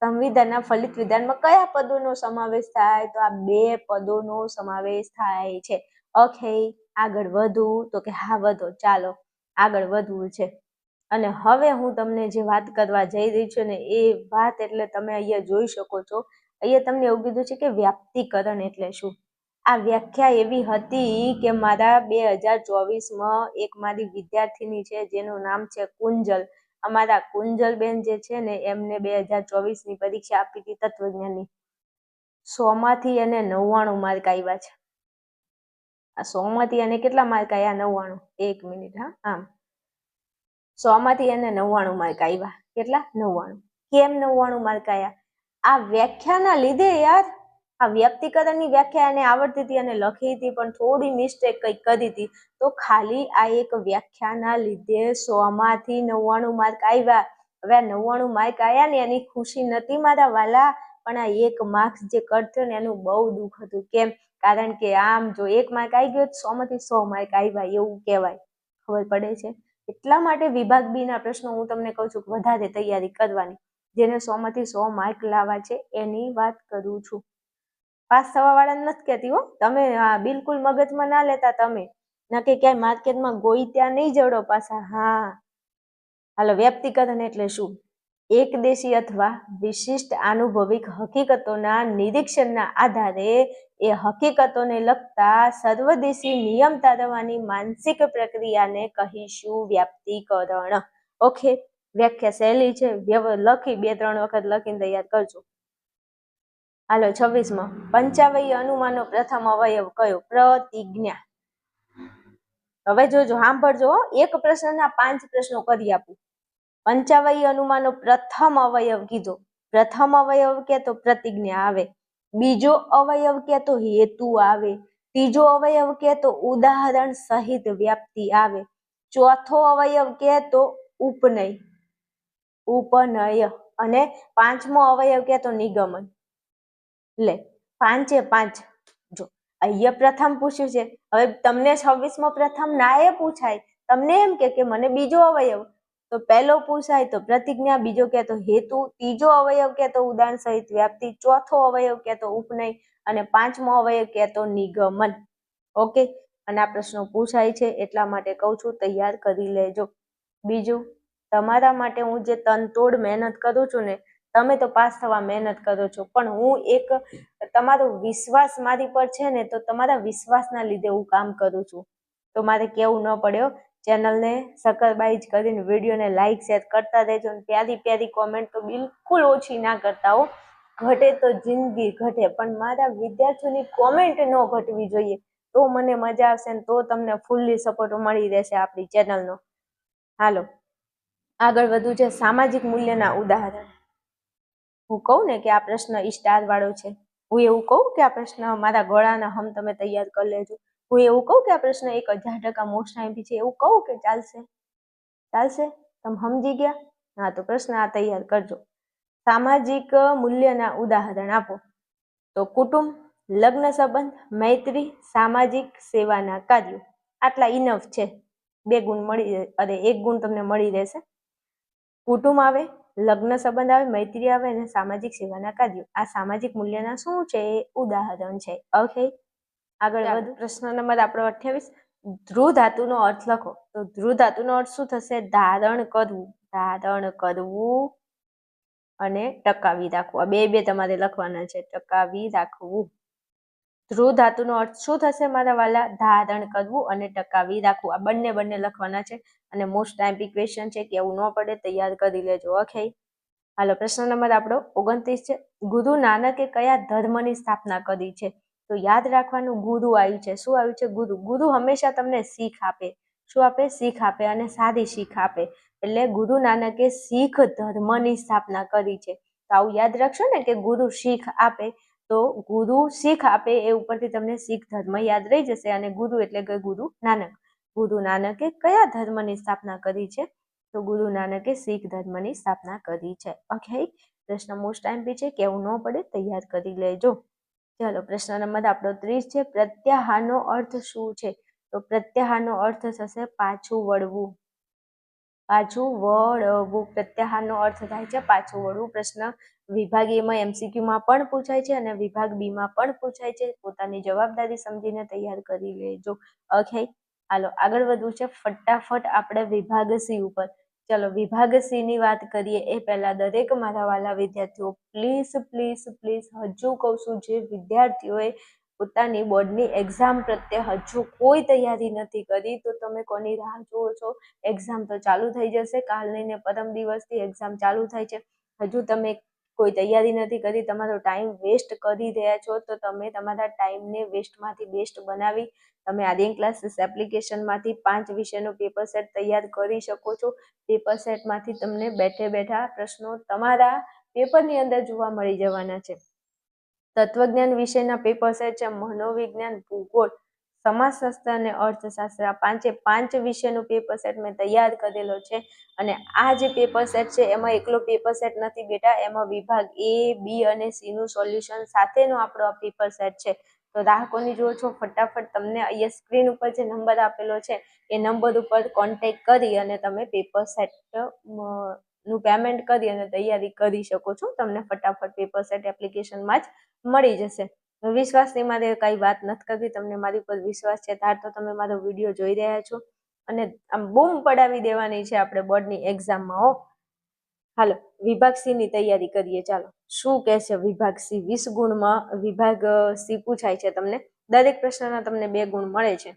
A: સંવિધાનના ફલિત વિધાનમાં કયા પદોનો સમાવેશ થાય? તો આ બે પદોનો સમાવેશ થાય છે. ઓકે, આગળ વધુ. તો કે હા વધો, ચાલો આગળ વધવું છે. અને હવે હું તમને જે વાત કરવા જઈ રહી છું ને એ વાત એટલે તમે અહીંયા જોઈ શકો છો. અહીંયા તમને એવું કીધું છે કે વ્યાપ્તિકરણ એટલે શું. આ વ્યાખ્યા એવી હતી કે મારા 2024માં એક મારી વિદ્યાર્થીની છે જેનું નામ છે કુંજલ. અમારા કુંજલબેન જે છે ને એમને 2024ની પરીક્ષા આપી હતી તત્વજ્ઞાનની. 100માંથી એને 99 માર્ક આવ્યા છે. આ 100માંથી એને કેટલા માર્ક આવ્યા? 99. એક મિનિટ, હા, આમ 100માંથી એને 99 માર્ક આવ્યા. કેટલા? 99. કેમ 99 માર્ક આવ્યા? આ વ્યાખ્યાના લીધે યાર. આ વ્યક્તિકરણની વ્યાખ્યા એને આવડતી હતી અને લખી હતી પણ થોડી મિસ્ટેક કંઈક કરી હતી. તો ખાલી આ એક વ્યાખ્યાના લીધે 100માંથી 99 માર્ક આવ્યા. હવે આ 99 માર્ક આવ્યા ને એની ખુશી નથી મારા વાલા, પણ આ એક માર્ક્સ જે કટ થયો ને એનું બહુ દુઃખ હતું. કેમ? કારણ કે આમ જો એક માર્ક આવી ગયો 100માંથી 100 માર્ક આવ્યા એવું કહેવાય. ખબર પડે છે? એટલા માટે વિભાગ બી ના પ્રશ્નો હું તમને કહું છું વધારે તૈયારી કરવાની. જેને 100માંથી 100 માર્ક લાવવા છે એની વાત કરું છું. પાસ થવા વાળા નથી કહેતી હો, તમે બિલકુલ મગજમાં ના લેતા. તમે નકે ક્યાંય માર્કેટમાં ગોઈ ત્યાં નહીં જડો પાછા. હા, હાલો, વ્યાપ્તિકરણ એટલે શું? એકદેશી અથવા વિશિષ્ટ આનુભવિક હકીકતોના નિરીક્ષણના આધારે એ હકીકતોને લગતા સર્વદેશી નિયમ તારવવાની માનસિક પ્રક્રિયાને કહીશું વ્યાપ્તિકરણ. ઓકે, વ્યાખ્યા સહેલી છે, લખી 2-3 વખત લખીને તૈયાર કરજો. હાલો, 26માં, પંચાવય અનુમાનનો પ્રથમ અવયવ કયો? પ્રતિજ્ઞા. હવે જોજો, સાંભળજો, એક પ્રશ્નના 5 પ્રશ્નો કરી આપું. પંચાવય અનુમાનનો પ્રથમ અવયવ કીધો. પ્રથમ અવયવ કે તો પ્રતિજ્ઞા આવે. બીજો અવયવ કે તો હેતુ આવે. ત્રીજો અવયવ કે તો ઉદાહરણ સહિત વ્યાપ્તિ આવે. ચોથો અવયવ કે તો ઉપનય. અને 5મો અવયવ કે તો નિગમન. લે, 5 જો અહીંયા પ્રથમ પૂછ્યું છે. હવે તમને 26માં પ્રથમ ના એ પૂછાય, તમને એમ કે મને બીજો અવયવ, તો પહેલો પૂછાય તો પ્રતિજ્ઞા, બીજો કે તો હેતુ, ત્રીજો અવયવ કે તો ઉદાહરણ સહિત વ્યાપ્તિ, ચોથો અવયવ કે તો ઉપનય અને 5મો અવયવ કે તો નિગમન. ઓકે, અને આ પ્રશ્નો પૂછાય છે એટલા માટે કહું છું તૈયાર કરી લેજો. બીજું, તમારા માટે હું જે તનતોડ મહેનત કરું છું ને, તમે તો પાસ થવા મહેનત કરો છો, પણ હું એક તમારો વિશ્વાસ મારી પર છે ને તો તમારા વિશ્વાસના લીધે હું કામ કરું છું. તો મારે કેવું ન પડ્યો. ચેનલને સબસ્ક્રાઇબ કરીને વિડીયોને લાઈક શેર કરતા રહેજો અને પ્યારી કોમેન્ટ તો બિલકુલ ઓછી ના કરતા હો. ઘટે તો જિંદગી ઘટે પણ મારા વિદ્યાર્થીઓની કોમેન્ટ ન ઘટવી જોઈએ, તો મને મજા આવશે ને તો તમને ફૂલ્લી સપોર્ટ મળી રહેશે આપણી ચેનલનો. હાલો, આગળ વધુ છે સામાજિક મૂલ્યના ઉદાહરણ. હું કહું ને કે આ પ્રશ્ન સ્ટાર વાળો છે, હું એવું કહું કે આ પ્રશ્ન મારા ગળાના હમ તમે તૈયાર કરી લેજો, હું એવું કહું કે આ પ્રશ્ન 1000% મોસ્ટ આઈએમપી છે, એવું કહું કે ચાલશે? ચાલશે? તમે સમજી ગયા? હા, તો પ્રશ્ન આ તૈયાર કરજો. સામાજિક મૂલ્યના ઉદાહરણ આપો. તો કુટુંબ, લગ્ન સંબંધ, મૈત્રી, સામાજિક સેવાના કાર્યો. આટલા ઇનફ છે. 2 ગુણ મળી અને 1 ગુણ તમને મળી રહેશે. કુટુંબ આવે, લગ્ન સંબંધ આવે, મૈત્રી આવે અને સામાજિક સેવાના કાર્યો. આ સામાજિક મૂલ્યના શું છે? એ ઉદાહરણ છે. ઓકે, આગળ વધુ. પ્રશ્ન નંબર આપણો 28. ધ્રુવ ધાતુનો અર્થ લખો. તો ધ્રુવ ધાતુનો અર્થ શું થશે? ધારણ કરવું, ધારણ કરવું અને ટકાવી રાખવું. આ બે તમારે લખવાના છે, ટકાવી રાખવું. ધ્રુવ ધાતુનો અર્થ શું થશે મારા વાલા? ધારણ કરવું અને ટકાવી રાખવું. આ બંને લખવાના છે અને મોસ્ટ ટાઈમ્પી ક્વેશ્ચન છે કે એવું ન પડે તૈયાર કરી લેજો. ઓકે, હાલો, પ્રશ્ન નંબર આપણો 29 છે. ગુરુ નાનકે કયા ધર્મની સ્થાપના કરી છે? તો યાદ રાખવાનું, ગુરુ આવ્યું છે. શું આવ્યું છે? ગુરુ. ગુરુ હંમેશા તમને શીખ આપે. શું આપે? શીખ આપે અને સારી શીખ આપે. એટલે ગુરુ નાનકે શીખ ધર્મની સ્થાપના કરી છે. તો આવું યાદ રાખશો ને કે ગુરુ શીખ આપે, તો ગુરુ શીખ આપે એ ઉપરથી તમને શીખ ધર્મ યાદ રહી જશે. અને ગુરુ એટલે કે ગુરુ નાનક. ગુરુ નાનકે કયા ધર્મની સ્થાપના કરી છે? તો ગુરુ નાનકે શીખ ધર્મની સ્થાપના કરી છે. ઓકે, પ્રશ્ન મોસ્ટ ટાઈમ્પી છે કે એવું ન પડે તૈયાર કરી લેજો. ચાલો, પ્રશ્ન નંબર આપણો 30 છે. પ્રત્યાહારનો અર્થ શું છે? તો પ્રત્યાહારનો અર્થ થશે પાછું વળવું. પાછું વળવું. પ્રત્યાહારનો અર્થ થાય છે પાછું વળવું. પ્રશ્ન વિભાગ એમાં MCQમાં પણ પૂછાય છે અને વિભાગ બીમાં પણ પૂછાય છે. પોતાની જવાબદારી સમજીને તૈયાર કરી લેજો. ઓકે, હાલો, આગળ વધવું છે. ફટાફટ આપણે વિભાગ સી ઉપર. ચલો, વિભાગ સી ની વાત કરીએ એ પહેલા દરેક મારા વાલા વિદ્યાર્થીઓ પ્લીઝ હજુ કહું છું, જે વિદ્યાર્થીઓએ પોતાની બોર્ડની એક્ઝામ પ્રત્યે હજુ કોઈ તૈયારી નથી કરી, તો તમે કોની રાહ જુઓ છો? એક્ઝામ તો ચાલુ થઈ જશે. કાલની ને પરમ દિવસથી એક્ઝામ ચાલુ થાય છે. હજુ તમે કોઈ તૈયારી નથી કરી, તમારો ટાઈમ વેસ્ટ કરી રહ્યા છો. તો તમે તમારા ટાઈમને વેસ્ટમાંથી બેસ્ટ બનાવી તમે આર્યન ક્લાસીસ એપ્લિકેશનમાંથી 5 વિષયનો પેપર સેટ તૈયાર કરી શકો છો. પેપર સેટમાંથી તમને બેઠે બેઠા પ્રશ્નો તમારા પેપરની અંદર જોવા મળી જવાના છે. તત્વજ્ઞાન વિષયના પેપર સેટ છે. મનોવિજ્ઞાન, ભૂગોળ, સમાજશાસ્ત્ર અને અર્થશાસ્ત્ર. આ 5 વિષયનો પેપર સેટ મેં તૈયાર કરેલો છે. અને આ જે પેપર સેટ છે એમાં એકલો પેપર સેટ નથી બેટા, એમાં વિભાગ A, B અને C નું સોલ્યુશન સાથેનો આપણો આ પેપર સેટ છે. તો રાહ કોની જુઓ છો? ફટાફટ તમને અહીંયા સ્ક્રીન ઉપર જે નંબર આપેલો છે એ નંબર ઉપર કોન્ટેક્ટ કરી અને તમે પેપર સેટ નું પેમેન્ટ કરી અને તૈયારી કરી શકો છો. તમને ફટાફટ પેપર સેટ એપ્લિકેશનમાં જ મળી જશે. વિશ્વાસની મારે કઈ વાત નથી કરવી, તમને મારી ઉપર વિશ્વાસ છે તાર તો તમે મારો વિડીયો જોઈ રહ્યા છો અને આમ બૂમ પડાવી દેવાની છે આપણે બોર્ડની એક્ઝામમાં. હો, હાલો, વિભાગ સી ની તૈયારી કરીએ. ચાલો, શું કહે છે વિભાગ સી? 20 ગુણમાં વિભાગ સી પૂછાય છે તમને. દરેક પ્રશ્નના તમને 2 ગુણ મળે છે.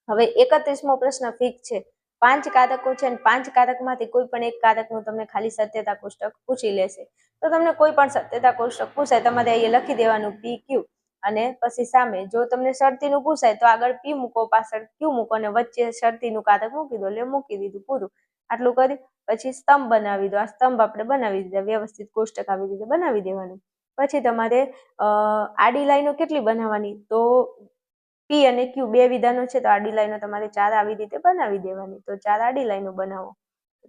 A: હવે 31મો પ્રશ્ન ફિક્સ છે. 5 કારકો છે અને 5 કારકમાંથી કોઈ પણ એક કારકનું તમને ખાલી સત્યતા કોષ્ટક પૂછી લેશે. તો તમને કોઈ પણ સત્યતા કોષ્ટક પૂછાય, તમારે અહીંયા લખી દેવાનું PQ અને પછી સામે જો તમને શરતીનું પૂછાય તો આગળ P મૂકો, પાછળ Q મૂકો અને વચ્ચે શરતીનું કારક મૂકી દો. એટલે મૂકી દીધું, પૂરું. આટલું કરી પછી સ્તંભ બનાવી દો. આ સ્તંભ આપણે બનાવી દીધા, વ્યવસ્થિત કોષ્ટક આવી રીતે બનાવી દેવાનું. પછી તમારે આડી લાઈનો કેટલી બનાવવાની? તો P અને Q 2 વિધાનો છે તો આડી લાઈનો તમારે 4 આવી રીતે બનાવી દેવાની. તો 4 આડી લાઈનો બનાવો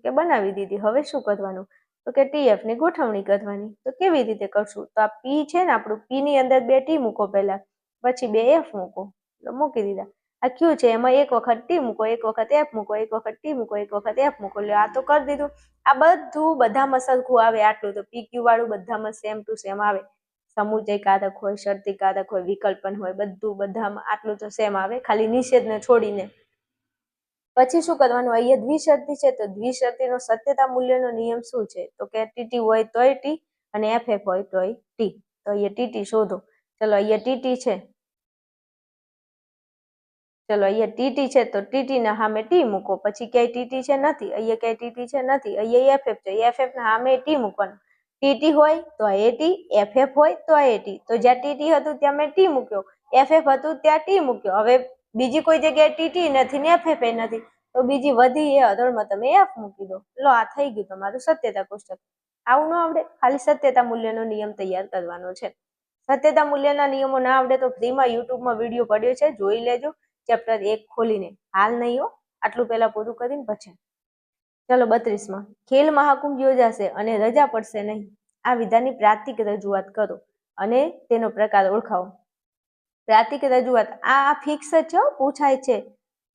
A: કે બનાવી દીધી. હવે શું કરવાનું? તો કે TF ની ગોઠવણી કરવાની. તો કેવી રીતે કરશું? તો આ P છે ને આપણું, P ની અંદર 2 T મૂકો પહેલા, પછી 2 F મૂકો. તો મૂકી દીધા. આ Q છે એમાં એક વખત T મૂકો, એક વખત F મૂકો, એક વખત T મૂકો, એક વખત F મૂકો. એટલે આ તો કરી દીધું. આ બધું બધામાં સરખું આવે આટલું. તો PQ વાળું બધામાં સેમ ટુ સેમ આવે. સમુચય કારક હોય, શરતી કારક હોય, વિકલ્પન હોય, બધું બધામાં આટલું તો સેમ આવે, ખાલી નિષેધને છોડીને. પછી શું કરવાનું? અહીંયા દ્વિશરતી છે તો દ્વિશરતીનો સત્યતા મૂલ્યનો નિયમ શું છે? તો કે TT હોય તોય T અને FF હોય તોય T. તો અહીંયા TT શોધો. ચલો, અહીંયા TT છે. ચલો, અહીંયા TT છે તો TT ના સામે T મૂકો. પછી ક્યાંય TT છે નથી, અહીંયા ક્યાંય TT છે નથી, અહીંયા FF છે, FF ના સામે T મૂકવાનું. TT હોય તો એ T, FF હોય તો એ T. તો જ્યાં TT હતું ત્યાં મેં T મૂક્યો, FF હતું ત્યાં T મૂક્યો. હવે બીજી કોઈ જગ્યાએ TT નથી ને FF એ નથી, તો બીજી વધી એ હરોળમાં તમે F મૂકી દો. લો, આ થઈ ગયું તમારું સત્યતા કોષ્ટક. આવું ન આવડે, ખાલી સત્યતા મૂલ્યનો નિયમ તૈયાર કરવાનો છે. સત્યતા મૂલ્યના નિયમો ના આવડે તો ફ્રીમાં યુટ્યુબમાં વિડીયો પડ્યો છે, જોઈ લેજો. ચેપ્ટર 1 ખોલીને. હાલ નહીં હો, આટલું પહેલા પૂરું કરીને પછી. ચલો, 32માં ખેલ મહાકુંભ યોજાશે અને રજા પડશે નહીં. આ વિધાનની પ્રાતિક રજૂઆત કરો અને તેનો પ્રકાર ઓળખાવો. પ્રાતિક રજૂઆત આ ફિક્સ જ છે, પૂછાય છે.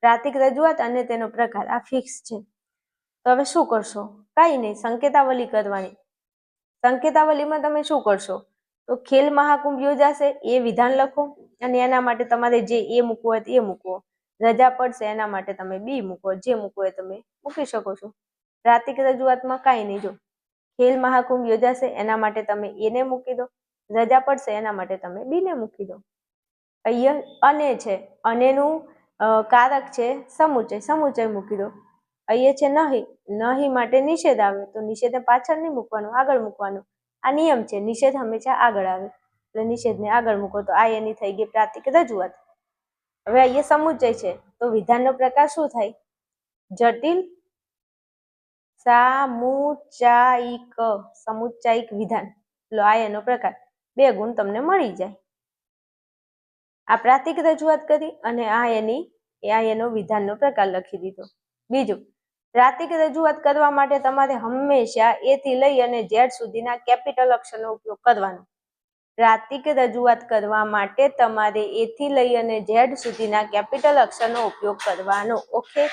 A: પ્રાતિક રજૂઆત અને તેનો પ્રકાર આ ફિક્સ છે. તો હવે શું કરશો? કાંઈ નહીં, સંકેતાવલી કરવાની. સંકેતાવલીમાં તમે શું કરશો? તો ખેલ મહાકુંભ યોજાશે એ વિધાન લખો અને એના માટે તમારે જે એ મૂકવો હોય એ મૂકવો. રજા પડશે એના માટે તમે બી મૂકો, જે મૂકવો હોય તમે મૂકી શકો છો. પ્રાતિક રજૂઆતમાં કાંઈ નહીં, જો ખેલ મહાકુંભ યોજાશે એના માટે તમે એને મૂકી દો, રજા પડશે એના માટે તમે બીને મૂકી દો. અહીંયા અને છે, અનેનું કારક છે સમુચય, સમુચય મૂકી દો. અહીંયા છે નહીં, નહીં માટે નિષેધ આવે તો નિષેધને પાછળ નહીં મૂકવાનું, આગળ મૂકવાનું. આ નિયમ છે, નિષેધ હંમેશા આગળ આવે એટલે નિષેધને આગળ મૂકો. તો આ એની થઈ ગઈ પ્રાતિક રજૂઆત. હવે અહીંયા સમુચય છે તો વિધાનનો પ્રકાર શું થાય? જટિલ સામુચાયિક, સમુચાયિક વિધાન. લો આ એનો પ્રકાર, 2 ગુણ તમને મળી જાય. આ પ્રાતિક રજૂઆત કરી અને આ એનો વિધાનનો પ્રકાર લખી દીધો. બીજું, પ્રાતિક રજૂઆત કરવા માટે તમારે હંમેશા એ થી લઈ અને ઝેડ સુધીના કેપિટલ અક્ષરનો ઉપયોગ કરવાનો. પ્રાતિક રજૂઆત કરવા માટે તમારે એ થી લઈ અને ઝેડ સુધીના કેપિટલ અક્ષરનો ઉપયોગ કરવાનો. ઓકે.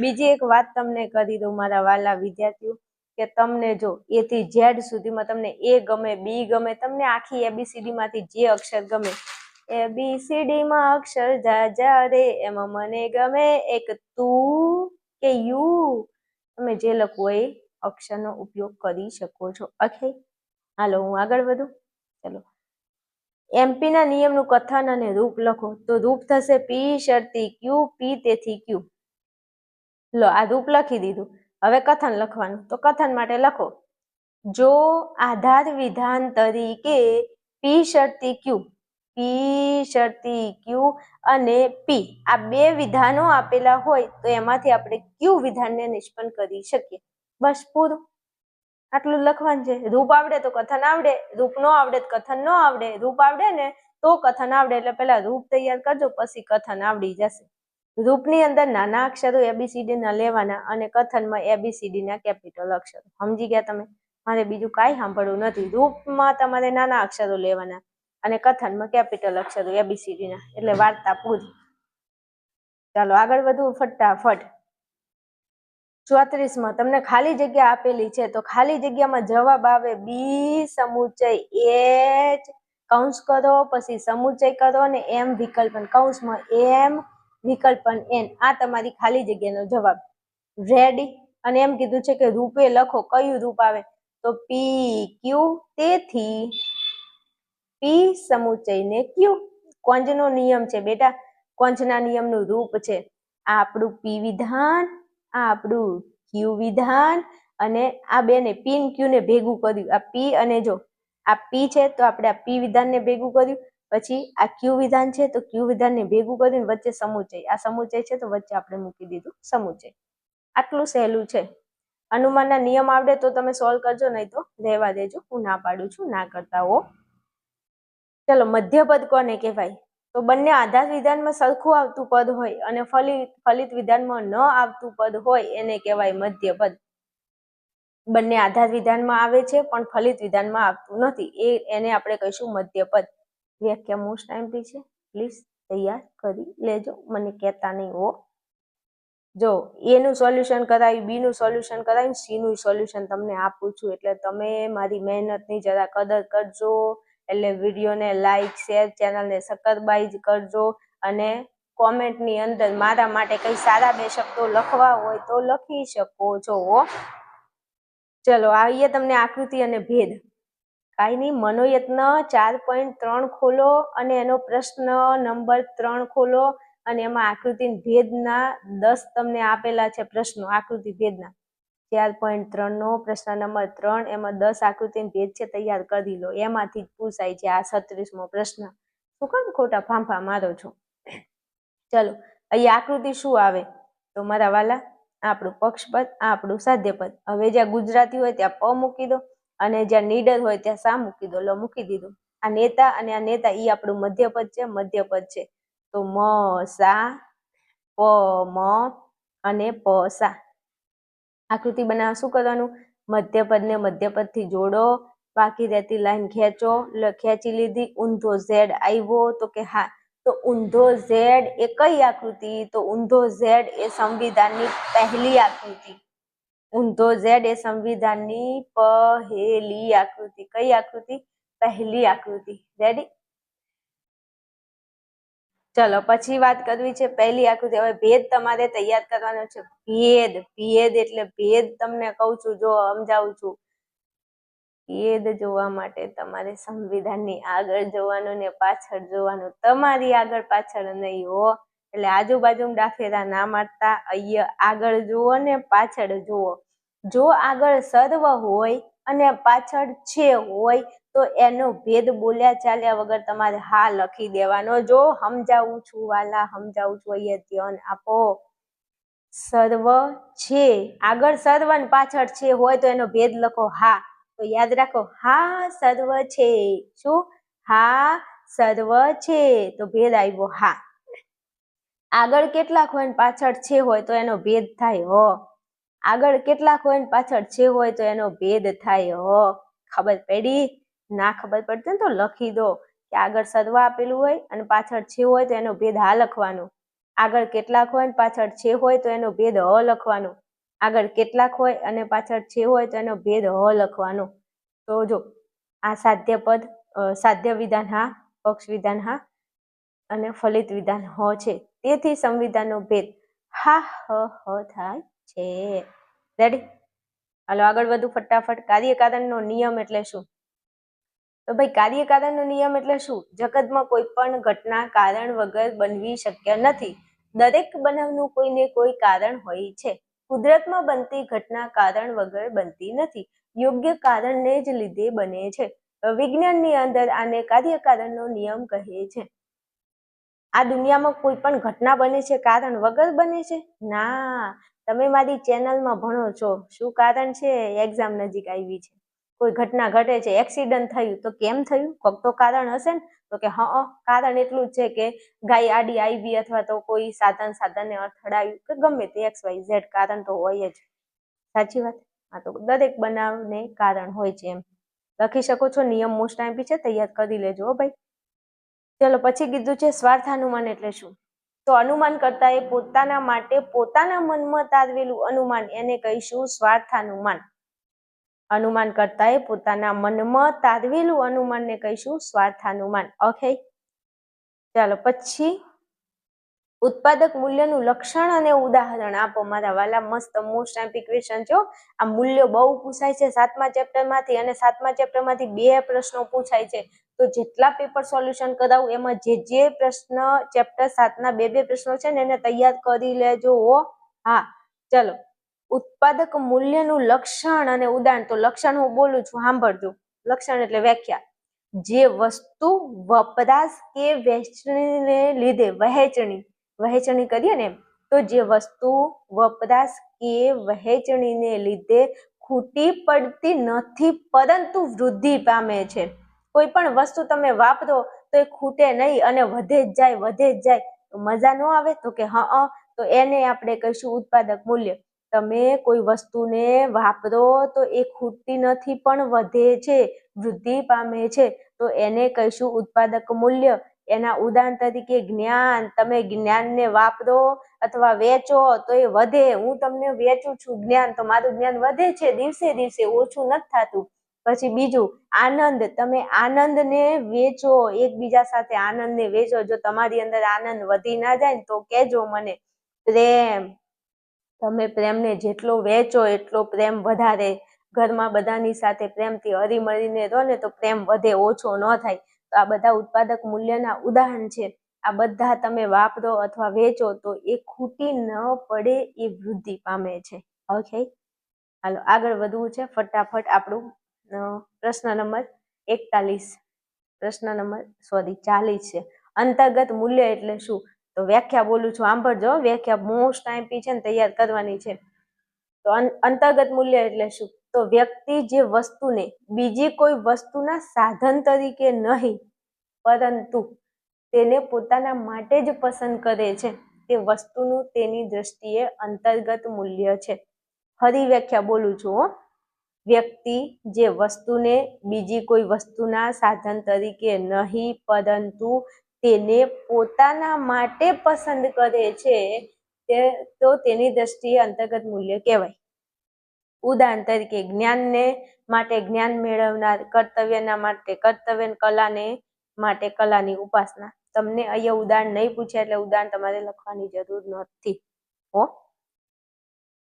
A: બીજી એક વાત તમને કરી દઉં મારા વાલા વિદ્યાર્થીઓ, કે તમને જો એ થી ઝેડ સુધીમાં તમને એ ગમે, બી ગમે, તમને આખી ABCD માંથી જે અક્ષર ગમે, ABCD માં અક્ષર જા રે, એમાં મને ગમે એક તું કે યુ, તમે જે લખો એ અક્ષરનો ઉપયોગ કરી શકો છો. ઓકે, હાલો હું આગળ વધું. ચલો, MP ના નિયમનું કથન અને રૂપ લખો. તો રૂપ થશે પી શરતી ક્યુ, પી તેથી ક્યુ. લો આ રૂપ લખી દીધું. હવે કથન લખવાનું. તો કથન માટે લખો, જો આધાર વિધાન તરીકે પી શરતી ક્યુ, પી શરતી ક્યુ અને પી આ 2 વિધાનો આપેલા હોય તો એમાંથી આપણે ક્યુ વિધાનને નિષ્પન્ન કરી શકીએ. બસ પૂરું, આટલું લખવાનું છે. રૂપ આવડે તો કથન આવડે, રૂપ ન આવડે તો કથન ન આવડે. રૂપ આવડે ને તો કથન આવડે, એટલે પહેલા રૂપ તૈયાર કરજો પછી કથન આવડી જશે. રૂપની અંદર નાના અક્ષરો ABCD ના લેવાના અને કથનમાં ABCD ના કેપિટલ અક્ષરો. સમજી ગયા તમે? મારે બીજું કાંઈ સાંભળવું નથી. રૂપમાં તમારે નાના અક્ષરો લેવાના અને કથનમાં કેપિટલ અક્ષરો ABCD ના, એટલે વાર્તા પૂરી. ચાલો આગળ વધુ ફટાફટ. 34માં તમને ખાલી જગ્યા આપેલી છે તો ખાલી જગ્યામાં જવાબ આવે બી સમુચય H કૌંસ કરો, પછી સમુચય કરો અને M વિકલ્પન કૌંસમાં M વિકલ્પન N. આ તમારી ખાલી જગ્યાનો જવાબ. રેડી? અને એમ કીધું છે કે રૂપે લખો. કયું રૂપ આવે? તો પી ક્યુ, તેથી પી સમુચય ને ક્યુ. કોંજનો નિયમ છે બેટા, કોંજના નિયમનું રૂપ છે. આ આપણું પી વિધાન, આ આપણું ક્યુ વિધાન, અને આ બેને પી ને ક્યુ ને ભેગું કર્યું. આ પી અને જો આ પી છે તો આપણે આ પી વિધાનને ભેગું કર્યું, પછી આ ક્યુ વિધાન છે તો ક્યુ વિધાનને ભેગું કર્યું, વચ્ચે સમુચય, આ સમુચય છે તો વચ્ચે આપણે મૂકી દીધું સમુચય. આટલું સહેલું છે. અનુમાનના નિયમ આવડે તો તમે સોલ્વ કરજો, નહીં તો રહેવા દેજો, હું ના પાડું છું, ના કરતા હો. ચલો, મધ્યપદ કોને કહેવાય? તો બંને આધાર વિધાનમાં સરખું આવતું પદ હોય અને ફલિત વિધાનમાં ન આવતું પદ હોય એને કહેવાય મધ્યપદ. બંને આધાર વિધાનમાં આવે છે પણ ફલિત વિધાનમાં આવતું નથી, એને આપણે કહીશું મધ્યપદ. વ્યાખ્યા મોસ્ટ ટાઈમથી છે, પ્લીઝ તૈયાર કરી લેજો, મને કહેતા નહીં હો. જો એનું સોલ્યુશન કરાવ્યું, બી નું સોલ્યુશન કરાવ્યું, સી નું સોલ્યુશન તમને આપું છું, એટલે તમે મારી મહેનતની જરા કદર કરજો. એટલે વિડીયોને લાઈક, શેર, ચેનલને સબસ્ક્રાઇબ કરજો અને કોમેન્ટની અંદર મારા માટે કઈ સારા 2 શબ્દો લખવા હોય તો લખી શકો છો. ચલો આવીએ તમને આકૃતિ અને ભેદ. કાંઈ નહીં, મનોયત્ન 4.3 ખોલો અને એનો પ્રશ્ન નંબર 3 ખોલો અને એમાં આકૃતિ ભેદના 10 તમને આપેલા છે પ્રશ્નો. આકૃતિ ભેદના 4.3 નો પ્રશ્ન નંબર 3, એમાં 10 આકૃતિ ભેદ છે, તૈયાર કરી લો. એમાંથી જ પૂછાય છે આ 36મો પ્રશ્ન. શું કામ ખોટા ફાંફા મારો છો? ચલો, અહીંયા આકૃતિ શું આવે? તો મારા વાલા, આપણું પક્ષપદ, આપણું સાધ્યપદ. હવે જ્યાં ગુજરાતી હોય ત્યાં પ મૂકી દો અને જ્યાં નીડર હોય ત્યાં સા મૂકી દો. લો મૂકી દીધું. આ નેતા અને આ નેતા ઈ આપણું મધ્યપદ છે, મધ્યપદ છે. તો મ સા, પ મ અને પ સા. આકૃતિ બનાવવા શું કરવાનું? મધ્યપદને મધ્યપદથી જોડો, બાકી રહેતી લાઈન ખેંચો. ખેંચી લીધી. ઊંધો ઝેડ આવ્યો તો કે હા, તો ઊંધો ઝેડ એ કઈ આકૃતિ? તો ઊંધો ઝેડ એ સંવિધાનની પહેલી આકૃતિ. ઊંધો ઝેડ એ સંવિધાનની પહેલી આકૃતિ. કઈ આકૃતિ? પહેલી આકૃતિ. રેડી? ચલો પછી વાત કરવી છે પહેલી આકૃતિ. હવે ભેદ તમારે તૈયાર કરવાનો છે. ભેદ. ભેદ એટલે ભેદ તમને કહું છું, જો સમજાવું છું. ભેદ જોવા માટે તમારે સંવિધાનની આગળ જોવાનું ને પાછળ જોવાનું. તમારી આગળ પાછળ નહીં હો. એટલે આજુબાજુ ડાફેરા ના મારતા. અહીંયા આગળ જુઓ ને પાછળ જુઓ. જો આગળ સર્વ હોય અને પાછળ છે હોય તો એનો ભેદ બોલ્યા ચાલ્યા વગર તમારે હા લખી દેવાનો. જો સમજાવું છું વાલા, સમજાવું છું, અહીંયા ધ્યાન આપો. સર્વ છે, આગળ સર્વ ને પાછળ છે હોય તો એનો ભેદ લખો હા. તો યાદ રાખો, હા સર્વ છે. શું? હા સર્વ છે. તો ભેદ આવ્યો હા. આગળ કેટલાક હોય ને પાછળ છે હોય તો એનો ભેદ થાય હો. આગળ કેટલાક હોય ને પાછળ છે હોય તો એનો ભેદ થાય હો. ખબર પડી? ના ખબર પડતી તો લખી દો કે આગળ સર્વ આપેલું હોય અને પાછળ છે હોય તો એનો ભેદ હા લખવાનો. આગળ કેટલાક હોય ને પાછળ છે હોય તો એનો ભેદ હ લખવાનો. આગળ કેટલાક હોય અને પાછળ છે હોય તો એનો ભેદ હ લખવાનો. તો જો આ સાધ્ય પદ, સાધ્ય વિધાન હા, પક્ષ વિધાન હા અને ફલિત વિધાન હ છે. તેથી સંવિધાનનો ભેદ હા હ થાય છે. રેડી? હાલો આગળ વધુ ફટાફટ. કાર્યકારણનો નિયમ એટલે શું? તો ભાઈ કાર્યકારણનો નિયમ એટલે શું? જગતમાં કોઈ પણ ઘટના કારણ વગર બનવી શક્ય નથી. દરેક બનાવનું કોઈને કોઈ કારણ હોય છે. કુદરતમાં બનતી ઘટના કારણ વગર બનતી નથી. યોગ્ય કારણને જ લીધે બને છે. વિજ્ઞાનની અંદર આને કાર્યકારણનો નિયમ કહે છે. આ દુનિયામાં કોઈ પણ ઘટના બને છે કારણ વગર બને છે? ના. તમે મારી ચેનલમાં ભણો છો. શું કારણ છે? એક્ઝામ નજીક આવી છે. કોઈ ઘટના ઘટે છે, એક્સિડન્ટ થયું તો કેમ થયું? કોઈક તો કારણ હશે ને. તો કે હા, કારણ એટલું જ છે કે ગાય આડી આવી અથવા તો કોઈ સાધનને અથડાયું કે ગમે તે XYZ કારણ તો હોય જ. સાચી વાત? હા, તો દરેક બનાવને કારણ હોય છે એમ લખી શકો છો. નિયમ મોસ્ટ આઈમ્પી છે, તૈયાર કરી લેજો ભાઈ. ચલો પછી કીધું છે સ્વાર્થાનુમાન એટલે શું? તો અનુમાન કરતા એ પોતાના માટે પોતાના મનમાં તારવેલું અનુમાન એને કહીશું સ્વાર્થાનુમાન. અનુમાન કરતા એ પોતાના મનમાં તારવેલું અનુમાનને કહીશું સ્વાર્થાનુમાન. ઓકે, ચાલો પછી ઉત્પાદક મૂલ્યનું લક્ષણ અને ઉદાહરણ આપો મારા વાલા. મસ્ત મોસ્ટ આઈમ્પી ક્વેશ્ચન છે. આ મૂલ્ય બહુ પૂછાય છે 7મા ચેપ્ટરમાંથી અને 7મા ચેપ્ટરમાંથી 2 પ્રશ્નો પૂછાય છે. તો જેટલા પેપર સોલ્યુશન કરાવું એમાં જે પ્રશ્ન ચેપ્ટર 7ના 2 પ્રશ્નો છે ને એને તૈયાર કરી લેજો. હા ચલો, ઉત્પાદક મૂલ્યનું લક્ષણ અને ઉદાહરણ. તો લક્ષણ હું બોલું છું, સાંભળજો. લક્ષણ એટલે વ્યાખ્યા. જે વસ્તુ વપરાશ કે વહેંચણીને લીધે વહેંચણી કરીએ ને, તો જે વસ્તુ વપરાશ કે વહેંચણીને લીધે ખૂટી પડતી નથી પરંતુ વૃદ્ધિ પામે છે. કોઈ પણ વસ્તુ તમે વાપરો તો એ ખૂટે નહીં અને વધે જ જાય. તો મજા ન આવે? તો કે હા, તો એને આપણે કહીશું ઉત્પાદક મૂલ્ય. તમે કોઈ વસ્તુને વાપરો તો એ ખૂટતી નથી પણ વધે છે, વૃદ્ધિ પામે છે, તો એને કહીશું ઉત્પાદક મૂલ્ય. એના ઉદાહરણ તરીકે જ્ઞાન. તમે જ્ઞાનને વાપરો અથવા વેચો તો એ વધે. હું તમને વેચું છું જ્ઞાન તો મારું જ્ઞાન વધે છે, દિવસે દિવસે ઓછું નથી થતું. પછી બીજું આનંદ. તમે આનંદને વેચો, એકબીજા સાથે આનંદને વેચો. જો તમારી અંદર આનંદ વધી ના જાય ને તો કહેજો મને. પ્રેમ. તમે પ્રેમને જેટલો વેચો એટલો પ્રેમ વધારે. ઘરમાં બધાની સાથે પ્રેમથી હળીમળીને રહો ને તો પ્રેમ વધે, ઓછો ન થાય. તો આ બધા ઉત્પાદક મૂલ્યના ઉદાહરણ છે. આ બધા તમે વાપરો અથવા વેચો તો એ ખૂટી ન પડે, એ વૃદ્ધિ પામે છે. ઓકે, હાલો આગળ વધવું છે ફટાફટ. આપણું પ્રશ્ન નંબર 40 છે. અંતર્ગત મૂલ્ય એટલે શું? તો વ્યાખ્યા બોલું છું, સાંભળજો. વ્યાખ્યા મોસ્ટ આઈમ્પી છે ને, તૈયાર કરવાની છે. તો અંતર્ગત મૂલ્ય એટલે શું? તો વ્યક્તિ જે વસ્તુને બીજી કોઈ વસ્તુના સાધન તરીકે નહીં પરંતુ તેને પોતાના માટે જ પસંદ કરે છે તે વસ્તુનું તેની દ્રષ્ટિએ અંતર્ગત મૂલ્ય છે. ફરી વ્યાખ્યા બોલું છું. વ્યક્તિ જે વસ્તુને બીજી કોઈ વસ્તુના સાધન તરીકે નહીં પરંતુ તેને પોતાના માટે પસંદ કરે છે તો તેની દ્રષ્ટિએ અંતર્ગત મૂલ્ય કહેવાય. ઉદાહરણ તરીકે જ્ઞાનને માટે જ્ઞાન મેળવનાર, કર્તવ્યના માટે કર્તવ્ય, કલાને માટે કલાની ઉપાસના. તમને અહીંયા ઉદાહરણ નહીં પૂછ્યા એટલે ઉદાહરણ તમારે લખવાની જરૂર નથી.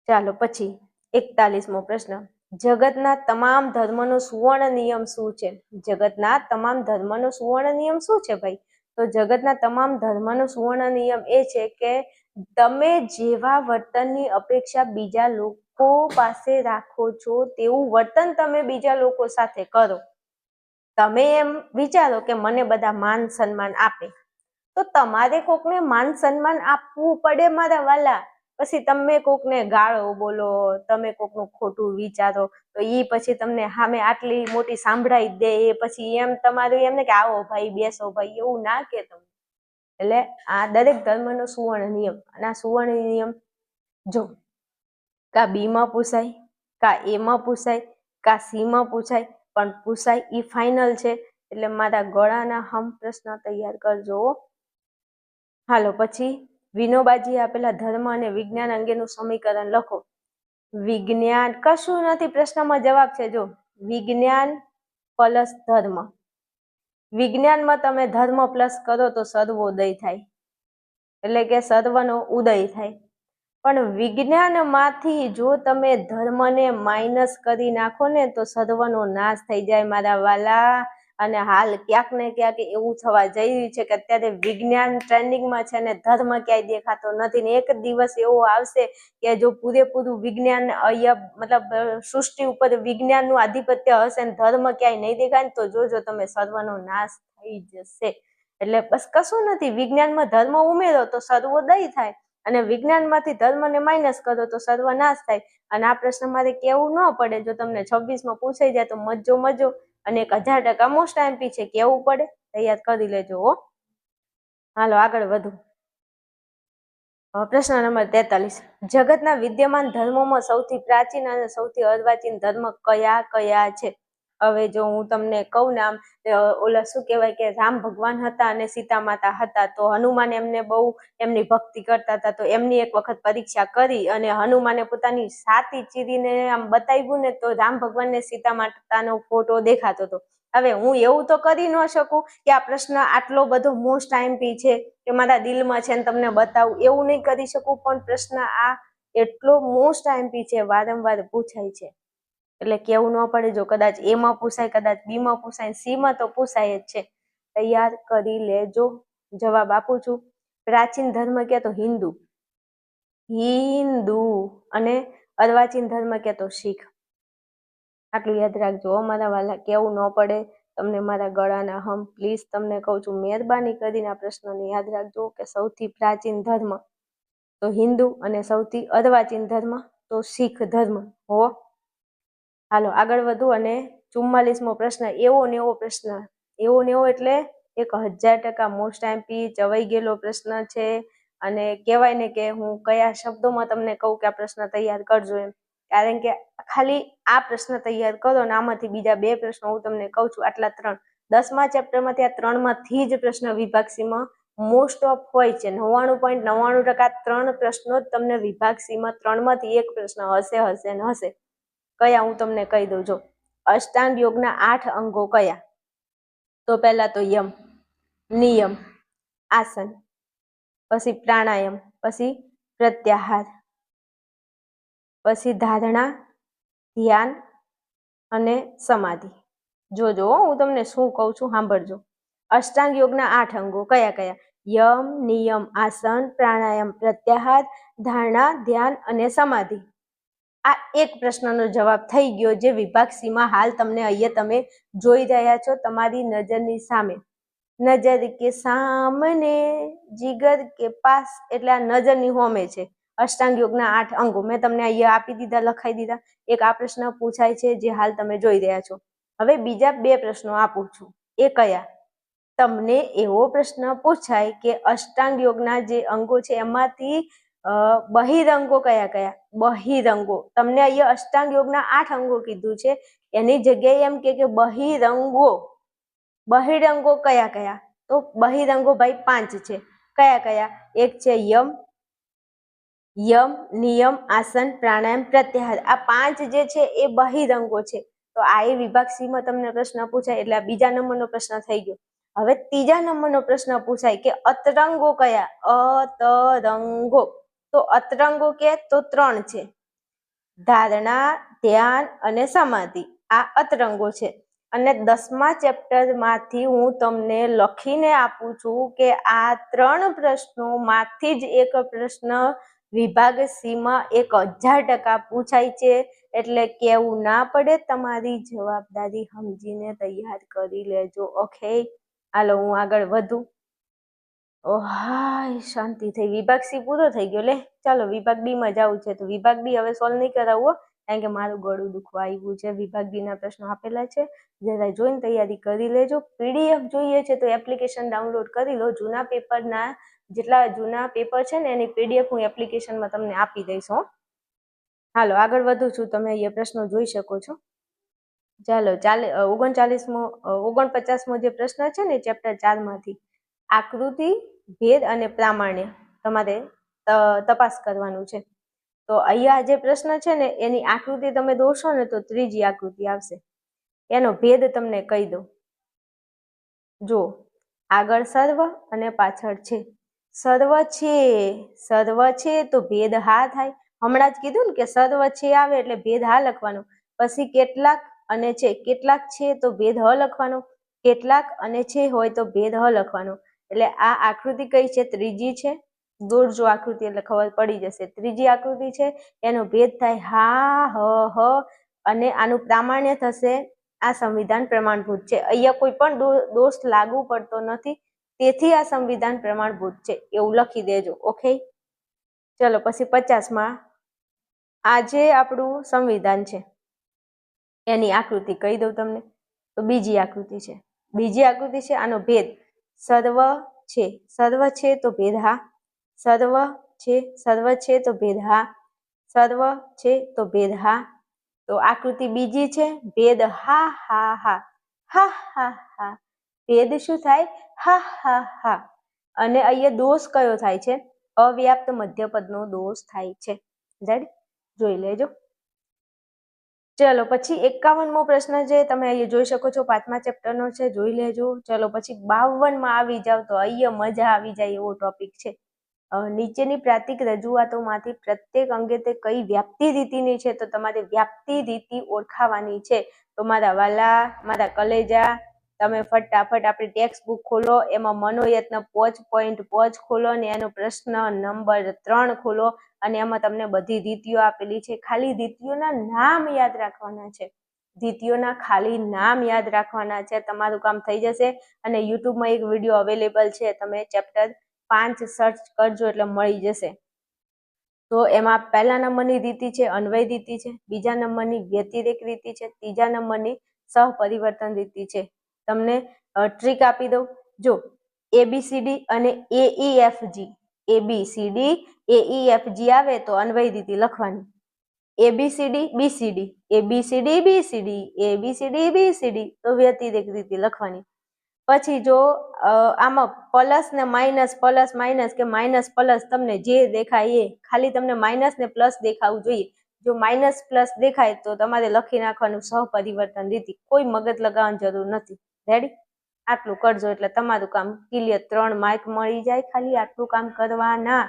A: ચાલો પછી 41મો પ્રશ્ન. જગતના તમામ ધર્મનો સુવર્ણ નિયમ શું છે? જગતના તમામ ધર્મનો સુવર્ણ નિયમ શું છે ભાઈ? તો જગતના તમામ ધર્મનો સુવર્ણ નિયમ એ છે કે તમે જેવા વર્તનની અપેક્ષા બીજા લોકો પાસે રાખો છો તેવું વર્તન તમે બીજા લોકો સાથે કરો. તમે એમ વિચારો કે મને બધા માન સન્માન આપે, તો તમારે કોકને માન સન્માન આપવું પડે મારા વાલા. પછી તમે કોકને ગાળો બોલો, તમે કોકનું ખોટું વિચારો, તો ઈ પછી તમને સામે આટલી મોટી સાંભળાઈ દે, એ પછી એમ તમારું એમ ને કે આવો ભાઈ, બેસો ભાઈ, એવું ના કે તમે. એટલે આ દરેક ધર્મનો સુવર્ણ નિયમ. અને આ સુવર્ણ નિયમ જો કા બી માં પૂછાય, કા એ માં પૂછાય, કા સી માં પૂછાય, પણ પૂછાય ઈ ફાઇનલ છે. એટલે મારા ગળાના હમ પ્રશ્ન તૈયાર કરજો. હાલો પછી વિનોબાજી આપેલા ધર્મ અને વિજ્ઞાન અંગેનું સમીકરણ લખો. વિજ્ઞાન કશું નથી, પ્રશ્નમાં જવાબ છે. જો વિજ્ઞાન પ્લસ ધર્મ. વિજ્ઞાનમાં તમે ધર્મ પ્લસ કરો તો સર્વોદય થાય, એટલે કે સર્વનો ઉદય થાય. પણ વિજ્ઞાનમાંથી જો તમે ધર્મને માઇનસ કરી નાખો ને તો સર્વનો નાશ થઈ જાય મારા વાલા. અને હાલ ક્યાંક ને ક્યાંક એવું થવા જઈ રહ્યું છે કે અત્યારે વિજ્ઞાન ટ્રેન્ડિંગમાં છે ને ધર્મ ક્યાંય દેખાતો નથી. ને એક દિવસ એવો આવશે કે જો પૂરેપૂરું વિજ્ઞાન અહીંયા મતલબ સૃષ્ટિ ઉપર વિજ્ઞાનનું આધિપત્ય હશે ને ધર્મ ક્યાંય નહીં દેખાય ને તો જોજો તમે સર્વનો નાશ થઈ જશે. એટલે બસ કશું નથી, વિજ્ઞાનમાં ધર્મ ઉમેરો તો સર્વોદય થાય, અને વિજ્ઞાનમાંથી ધર્મને માઇનસ કરો તો સર્વનાશ થાય. અને આ પ્રશ્ન મારે કેવું ન પડે, જો તમને 26માં પૂછાઈ જાય તો મજો. અને 1000% મોસ્ટ આઈએમપી છે, કેવું પડે, તૈયાર કરી લેજો હો. હાલો આગળ વધુ. પ્રશ્ન નંબર 43. જગતના વિદ્યમાન ધર્મોમાં સૌથી પ્રાચીન અને સૌથી અર્વાચીન ધર્મ કયા કયા છે? હવે જો હું તમને કહું નામ, ઓલા શું કહેવાય કે રામ ભગવાન હતા અને સીતા માતા હતા, તો હનુમાન એમને બહુ એમની ભક્તિ કરતા હતા, તો એમની એક વખત પરીક્ષા કરી અને હનુમાને પોતાની છાતી ચીરીને આમ બતાવ્યું ને તો રામ ભગવાનને સીતા માતાનો ફોટો દેખાતો હતો. હવે હું એવું તો કરી ન શકું કે આ પ્રશ્ન આટલો બધો મોસ્ટ આઈએમપી છે કે મારા દિલમાં છે ને તમને બતાવું, એવું નહીં કરી શકું. પણ પ્રશ્ન આ એટલો મોસ્ટ આઈએમપી છે, વારંવાર પૂછાય છે, એટલે કેવું ન પડે. જો કદાચ એ માં પૂછાય, કદાચ બી માં પૂછાય, સી માં તો પૂછાય જ છે. તૈયાર કરી લેજો. જવાબ આપું છું. પ્રાચીન ધર્મ કે તો હિન્દુ અને અર્વાચીન ધર્મ કે તો શીખ. આટલું યાદ રાખજો મારા વાલા, કેવું ન પડે તમને મારા ગળાના હમ. પ્લીઝ તમને કહું છું, મહેરબાની કરીને આ પ્રશ્નને યાદ રાખજો કે સૌથી પ્રાચીન ધર્મ તો હિન્દુ અને સૌથી અર્વાચીન ધર્મ તો શીખ ધર્મ હો. હાલો આગળ વધુ. અને 44મો પ્રશ્ન, એવો ને એવો પ્રશ્ન, એવો ને એવો એટલે 1000% મોસ્ટ આઈએમપી ચવાઈ ગયેલો પ્રશ્ન છે. અને કહેવાય ને કે હું કયા શબ્દોમાં તમને કહું કે આ પ્રશ્ન તૈયાર કરજો એમ, કારણ કે ખાલી આ પ્રશ્ન તૈયાર કરો ને આમાંથી બીજા 2 પ્રશ્નો હું તમને કહું છું, આટલા 3 10મા ચેપ્ટરમાંથી આ 3માંથી જ પ્રશ્ન વિભાગ સીમાં મોસ્ટ ઓફ હોય છે. 99.99% 3 પ્રશ્નો જ તમને વિભાગ સીમાં 3માંથી 1 પ્રશ્ન હશે ને હશે. કયા હું તમને કહી દઉં. જો અષ્ટાંગ યોગના 8 અંગો કયા? તો પહેલા તો યમ, નિયમ, આસન, પછી પ્રાણાયામ, પછી પ્રત્યાહાર, પછી ધારણા, ધ્યાન અને સમાધિ. જોજો હું તમને શું કહું છું, સાંભળજો. અષ્ટાંગ યોગના 8 અંગો કયા કયા? યમ, નિયમ, આસન, પ્રાણાયામ, પ્રત્યાહાર, ધારણા, ધ્યાન અને સમાધિ. આ એક પ્રશ્નનો જવાબ થઈ ગયો, જે વિભાગ સીમાં હાલ તમને અહીંયા તમે જોઈ રહ્યા છો તમારી નજરની સામે. નજર કે સામને જીગર કે પાસ, એટલે આ નજરની સામે છે. અષ્ટાંગ યોગના 8 અંગો મેં તમને અહીંયા આપી દીધા, લખાઈ દીધા. એક આ પ્રશ્ન પૂછાય છે જે હાલ તમે જોઈ રહ્યા છો. હવે બીજા 2 પ્રશ્નો આપું છું. એ કયા? તમને એવો પ્રશ્ન પૂછાય કે અષ્ટાંગ યોગના જે અંગો છે એમાંથી બહિરંગો કયા કયા? બહિરંગો. તમને અહીંયા અષ્ટાંગ યોગના 8 અંગો કીધું છે, એની જગ્યાએ એમ કે બહિરંગો. બહિરંગો કયા કયા? તો બહિરંગો ભાઈ 5 છે. કયા કયા? એક છે યમ, નિયમ, આસન, પ્રાણાયામ, પ્રત્યાહાર. આ 5 જે છે એ બહિરંગો છે. તો આ એ વિભાગ સી માં તમને પ્રશ્ન પૂછાય એટલે આ બીજા નંબરનો પ્રશ્ન થઈ ગયો. હવે ત્રીજા નંબરનો પ્રશ્ન પૂછાય કે અતરંગો કયા? અતરંગો. તો અતરંગો કે તો 3 છે. ધારણા, ધ્યાન અને સમાધિ. આ અતરંગો છે. અને 10મા ચેપ્ટરમાંથી હું તમને લખીને આપું છું કે આ 3 પ્રશ્નોમાંથી જ એક પ્રશ્ન વિભાગ સી માં 1000% પૂછાય છે. એટલે કેવું ના પડે, તમારી જવાબદારી સમજીને તૈયાર કરી લેજો. ઓકે, હાલો હું આગળ વધું. હાય શાંતિ થઈ. વિભાગ સી પૂરો થઈ ગયો. લે ચાલો વિભાગ ડી માં જવું છે. તો વિભાગ ડી હવે સોલ્વ નહીં કરાવવો, કારણ કે મારું ગળું દુખવા આવ્યું છે. વિભાગ ડી ના પ્રશ્નો આપેલા છે, જરા જોઈને તૈયારી કરી લેજો. પીડીએફ જોઈએ છે તો એપ્લિકેશન ડાઉનલોડ કરી લો. જૂના પેપરના જેટલા જૂના પેપર છે ને એની પીડીએફ હું એપ્લિકેશનમાં તમને આપી દઈશ. હાલો આગળ વધું છું. તમે અહીંયા પ્રશ્નો જોઈ શકો છો. ચાલો 49મો જે પ્રશ્ન છે ને ચેપ્ટર 4 માંથી, આકૃતિ, ભેદ અને પ્રામાણ્ય તમારે તપાસ કરવાનું છે. તો અહીંયા જે પ્રશ્ન છે ને એની આકૃતિ તમે દોરશો ને તો ત્રીજી આકૃતિ આવશે. એનો ભેદ તમને કહી દો. જો આગળ સર્વ અને પાછળ છે. સર્વ છે તો ભેદ હા થાય. હમણાં જ કીધું ને કે સર્વ છે આવે એટલે ભેદ હા લખવાનો. પછી કેટલાક અને છે, કેટલાક છે તો ભેદ હ લખવાનો, કેટલાક અને છે હોય તો ભેદ હ લખવાનો. એટલે આ આકૃતિ કઈ છે? ત્રીજી છે. દોરજો આકૃતિ એટલે ખબર પડી જશે. ત્રીજી આકૃતિ છે એનો ભેદ થાય હા, હ, અને આનું પ્રામાણ્ય થશે આ સંવિધાન પ્રમાણભૂત છે. અહીંયા કોઈ પણ દોષ લાગુ પડતો નથી, તેથી આ સંવિધાન પ્રમાણભૂત છે એવું લખી દેજો. ઓકે, ચલો પછી 50માં આ જે આપણું સંવિધાન છે એની આકૃતિ કહી દઉં તમને. તો બીજી આકૃતિ છે. આનો ભેદ સર્વ છે તો ભેદ હા, સર્વ છે તો ભેદ હા, સર્વ છે તો ભેદ હા. તો આકૃતિ બીજી છે, ભેદ હા હા હા હા હા હા. ભેદ શું થાય? હા હા હા. અને અહીંયા દોષ કયો થાય છે? અવ્યાપ્ત મધ્યપદનો દોષ થાય છે. જોઈ લેજો. ચલો પછી 51મો પ્રશ્ન છે, તમે અહીંયા જોઈ શકો છો 5મા ચેપ્ટરનો છે, જોઈ લેજો. ચલો પછી 52માં આવી જાવ તો અહીંયા મજા આવી જાય એવો ટોપિક છે. નીચેની પ્રાતિક રજૂઆતોમાંથી પ્રત્યેક અંગે તે કઈ વ્યાપ્તિ રીતિની છે? તો તમારે વ્યાપ્તિ રીતિ ઓળખાવાની છે. તો મારા વાલા, મારા કલેજા, તમે ફટાફટ આપણી ટેક્સ્ટ બુક ખોલો, એમાં મનોયત્ન પોચ ખોલો અને એનો પ્રશ્ન નંબર 3 ખોલો અને એમાં તમને બધી રીતિઓ આપેલી છે. ખાલી રીતિઓના નામ યાદ રાખવાના છે. તમારું કામ થઈ જશે. અને યુટ્યુબમાં એક વિડીયો અવેલેબલ છે, તમે ચેપ્ટર 5 સર્ચ કરજો એટલે મળી જશે. તો એમાં પહેલા નંબરની રીતિ છે અન્વય રીતિ છે, બીજા નંબરની વ્યતિરેક રીતિ છે, ત્રીજા નંબરની સહપરિવર્તન રીતિ છે. તમને ટ્રીક આપી દઉં. જો ABCD અને AEFG આવે તો અન્વય રીતિ લખવાની. ABCD BCD તો વ્યતિરેક રીતિ લખવાની. પછી જો આમાં પ્લસ ને માઇનસ કે માઇનસ પ્લસ તમને જે દેખાય એ, ખાલી તમને માઇનસ ને પ્લસ દેખાવું જોઈએ. જો માઇનસ પ્લસ દેખાય તો તમારે લખી નાખવાનું સહપરિવર્તન રીતિ. કોઈ મગજ લગાવવાની જરૂર નથી. રેડી? આટલું કરજો એટલે તમારું કામ ક્લિયર. 3 માર્ક મળી જાય. ખાલી આટલું કામ કરવાના.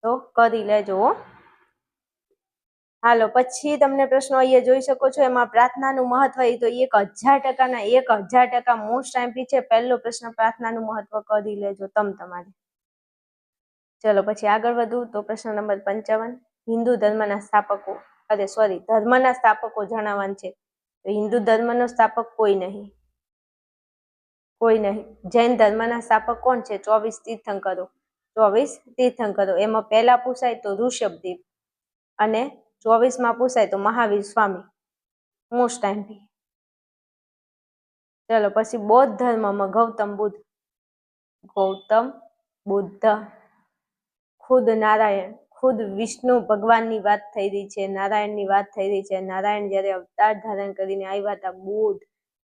A: તો કરી લેજો. હાલો પછી તમને પ્રશ્નો અહીંયા જોઈ શકો છો. એમાં પ્રાર્થનાનું મહત્વ એ તો 1000% મોસ્ટ આઈમ્પી છે. પહેલો પ્રશ્ન પ્રાર્થનાનું મહત્વ કરી લેજો તમારે. ચલો પછી આગળ વધું તો પ્રશ્ન નંબર 55, હિન્દુ ધર્મના સ્થાપકો જણાવવાનું છે. તો હિન્દુ ધર્મનો સ્થાપક કોઈ નહીં. જૈન ધર્મના સ્થાપક કોણ છે? 24 તીર્થંકરો. એમાં પહેલા પૂછાય તો ઋષભદેવ અને 24માં પૂછાય તો મહાવીર સ્વામી. મોસ્ટ આઈમ્પી. ચલો પછી બૌદ્ધ ધર્મમાં ગૌતમ બુદ્ધ, ખુદ નારાયણ, ખુદ વિષ્ણુ ભગવાનની વાત થઈ રહી છે, નારાયણની વાત થઈ રહી છે. નારાયણ જ્યારે અવતાર ધારણ કરીને આવ્યા હતા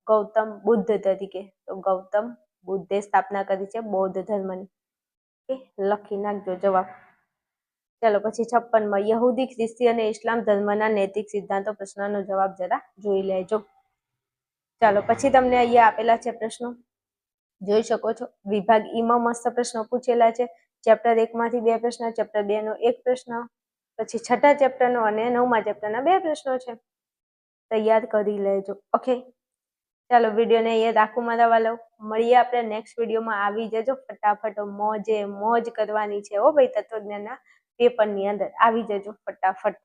A: ગૌતમ બુદ્ધ તરીકે, તો ગૌતમ બુદ્ધે સ્થાપના કરી છે બૌદ્ધ ધર્મની. ઓકે, લખી નાખજો જવાબ. ચાલો પછી 56માં યહૂદી, ખ્રિસ્તી અને ઇસ્લામ ધર્મના નૈતિક સિદ્ધાંતો પ્રશ્નનો જવાબ જરા જોઈ લેજો. ચાલો પછી તમને અહીંયા આપેલા છે પ્રશ્નો, જોઈ શકો છો. વિભાગ ઈમાં મસ્ત પ્રશ્નો પૂછેલા છે. ચેપ્ટર 1 માંથી 2 પ્રશ્ન, ચેપ્ટર 2 નો 1 પ્રશ્ન, પછી છઠ્ઠા ચેપ્ટરનો અને 9મા ચેપ્ટરના 2 પ્રશ્નો છે. તૈયાર કરી લેજો. ઓકે, ચાલો વિડીયોને અહીંયા રાખું મારા વાલો. મળીએ આપણે નેક્સ્ટ વિડીયોમાં. આવી જજો ફટાફટ, મોજ કરવાની છે હો ભાઈ, તત્વજ્ઞાનના પેપરની અંદર આવી જજો ફટાફટ.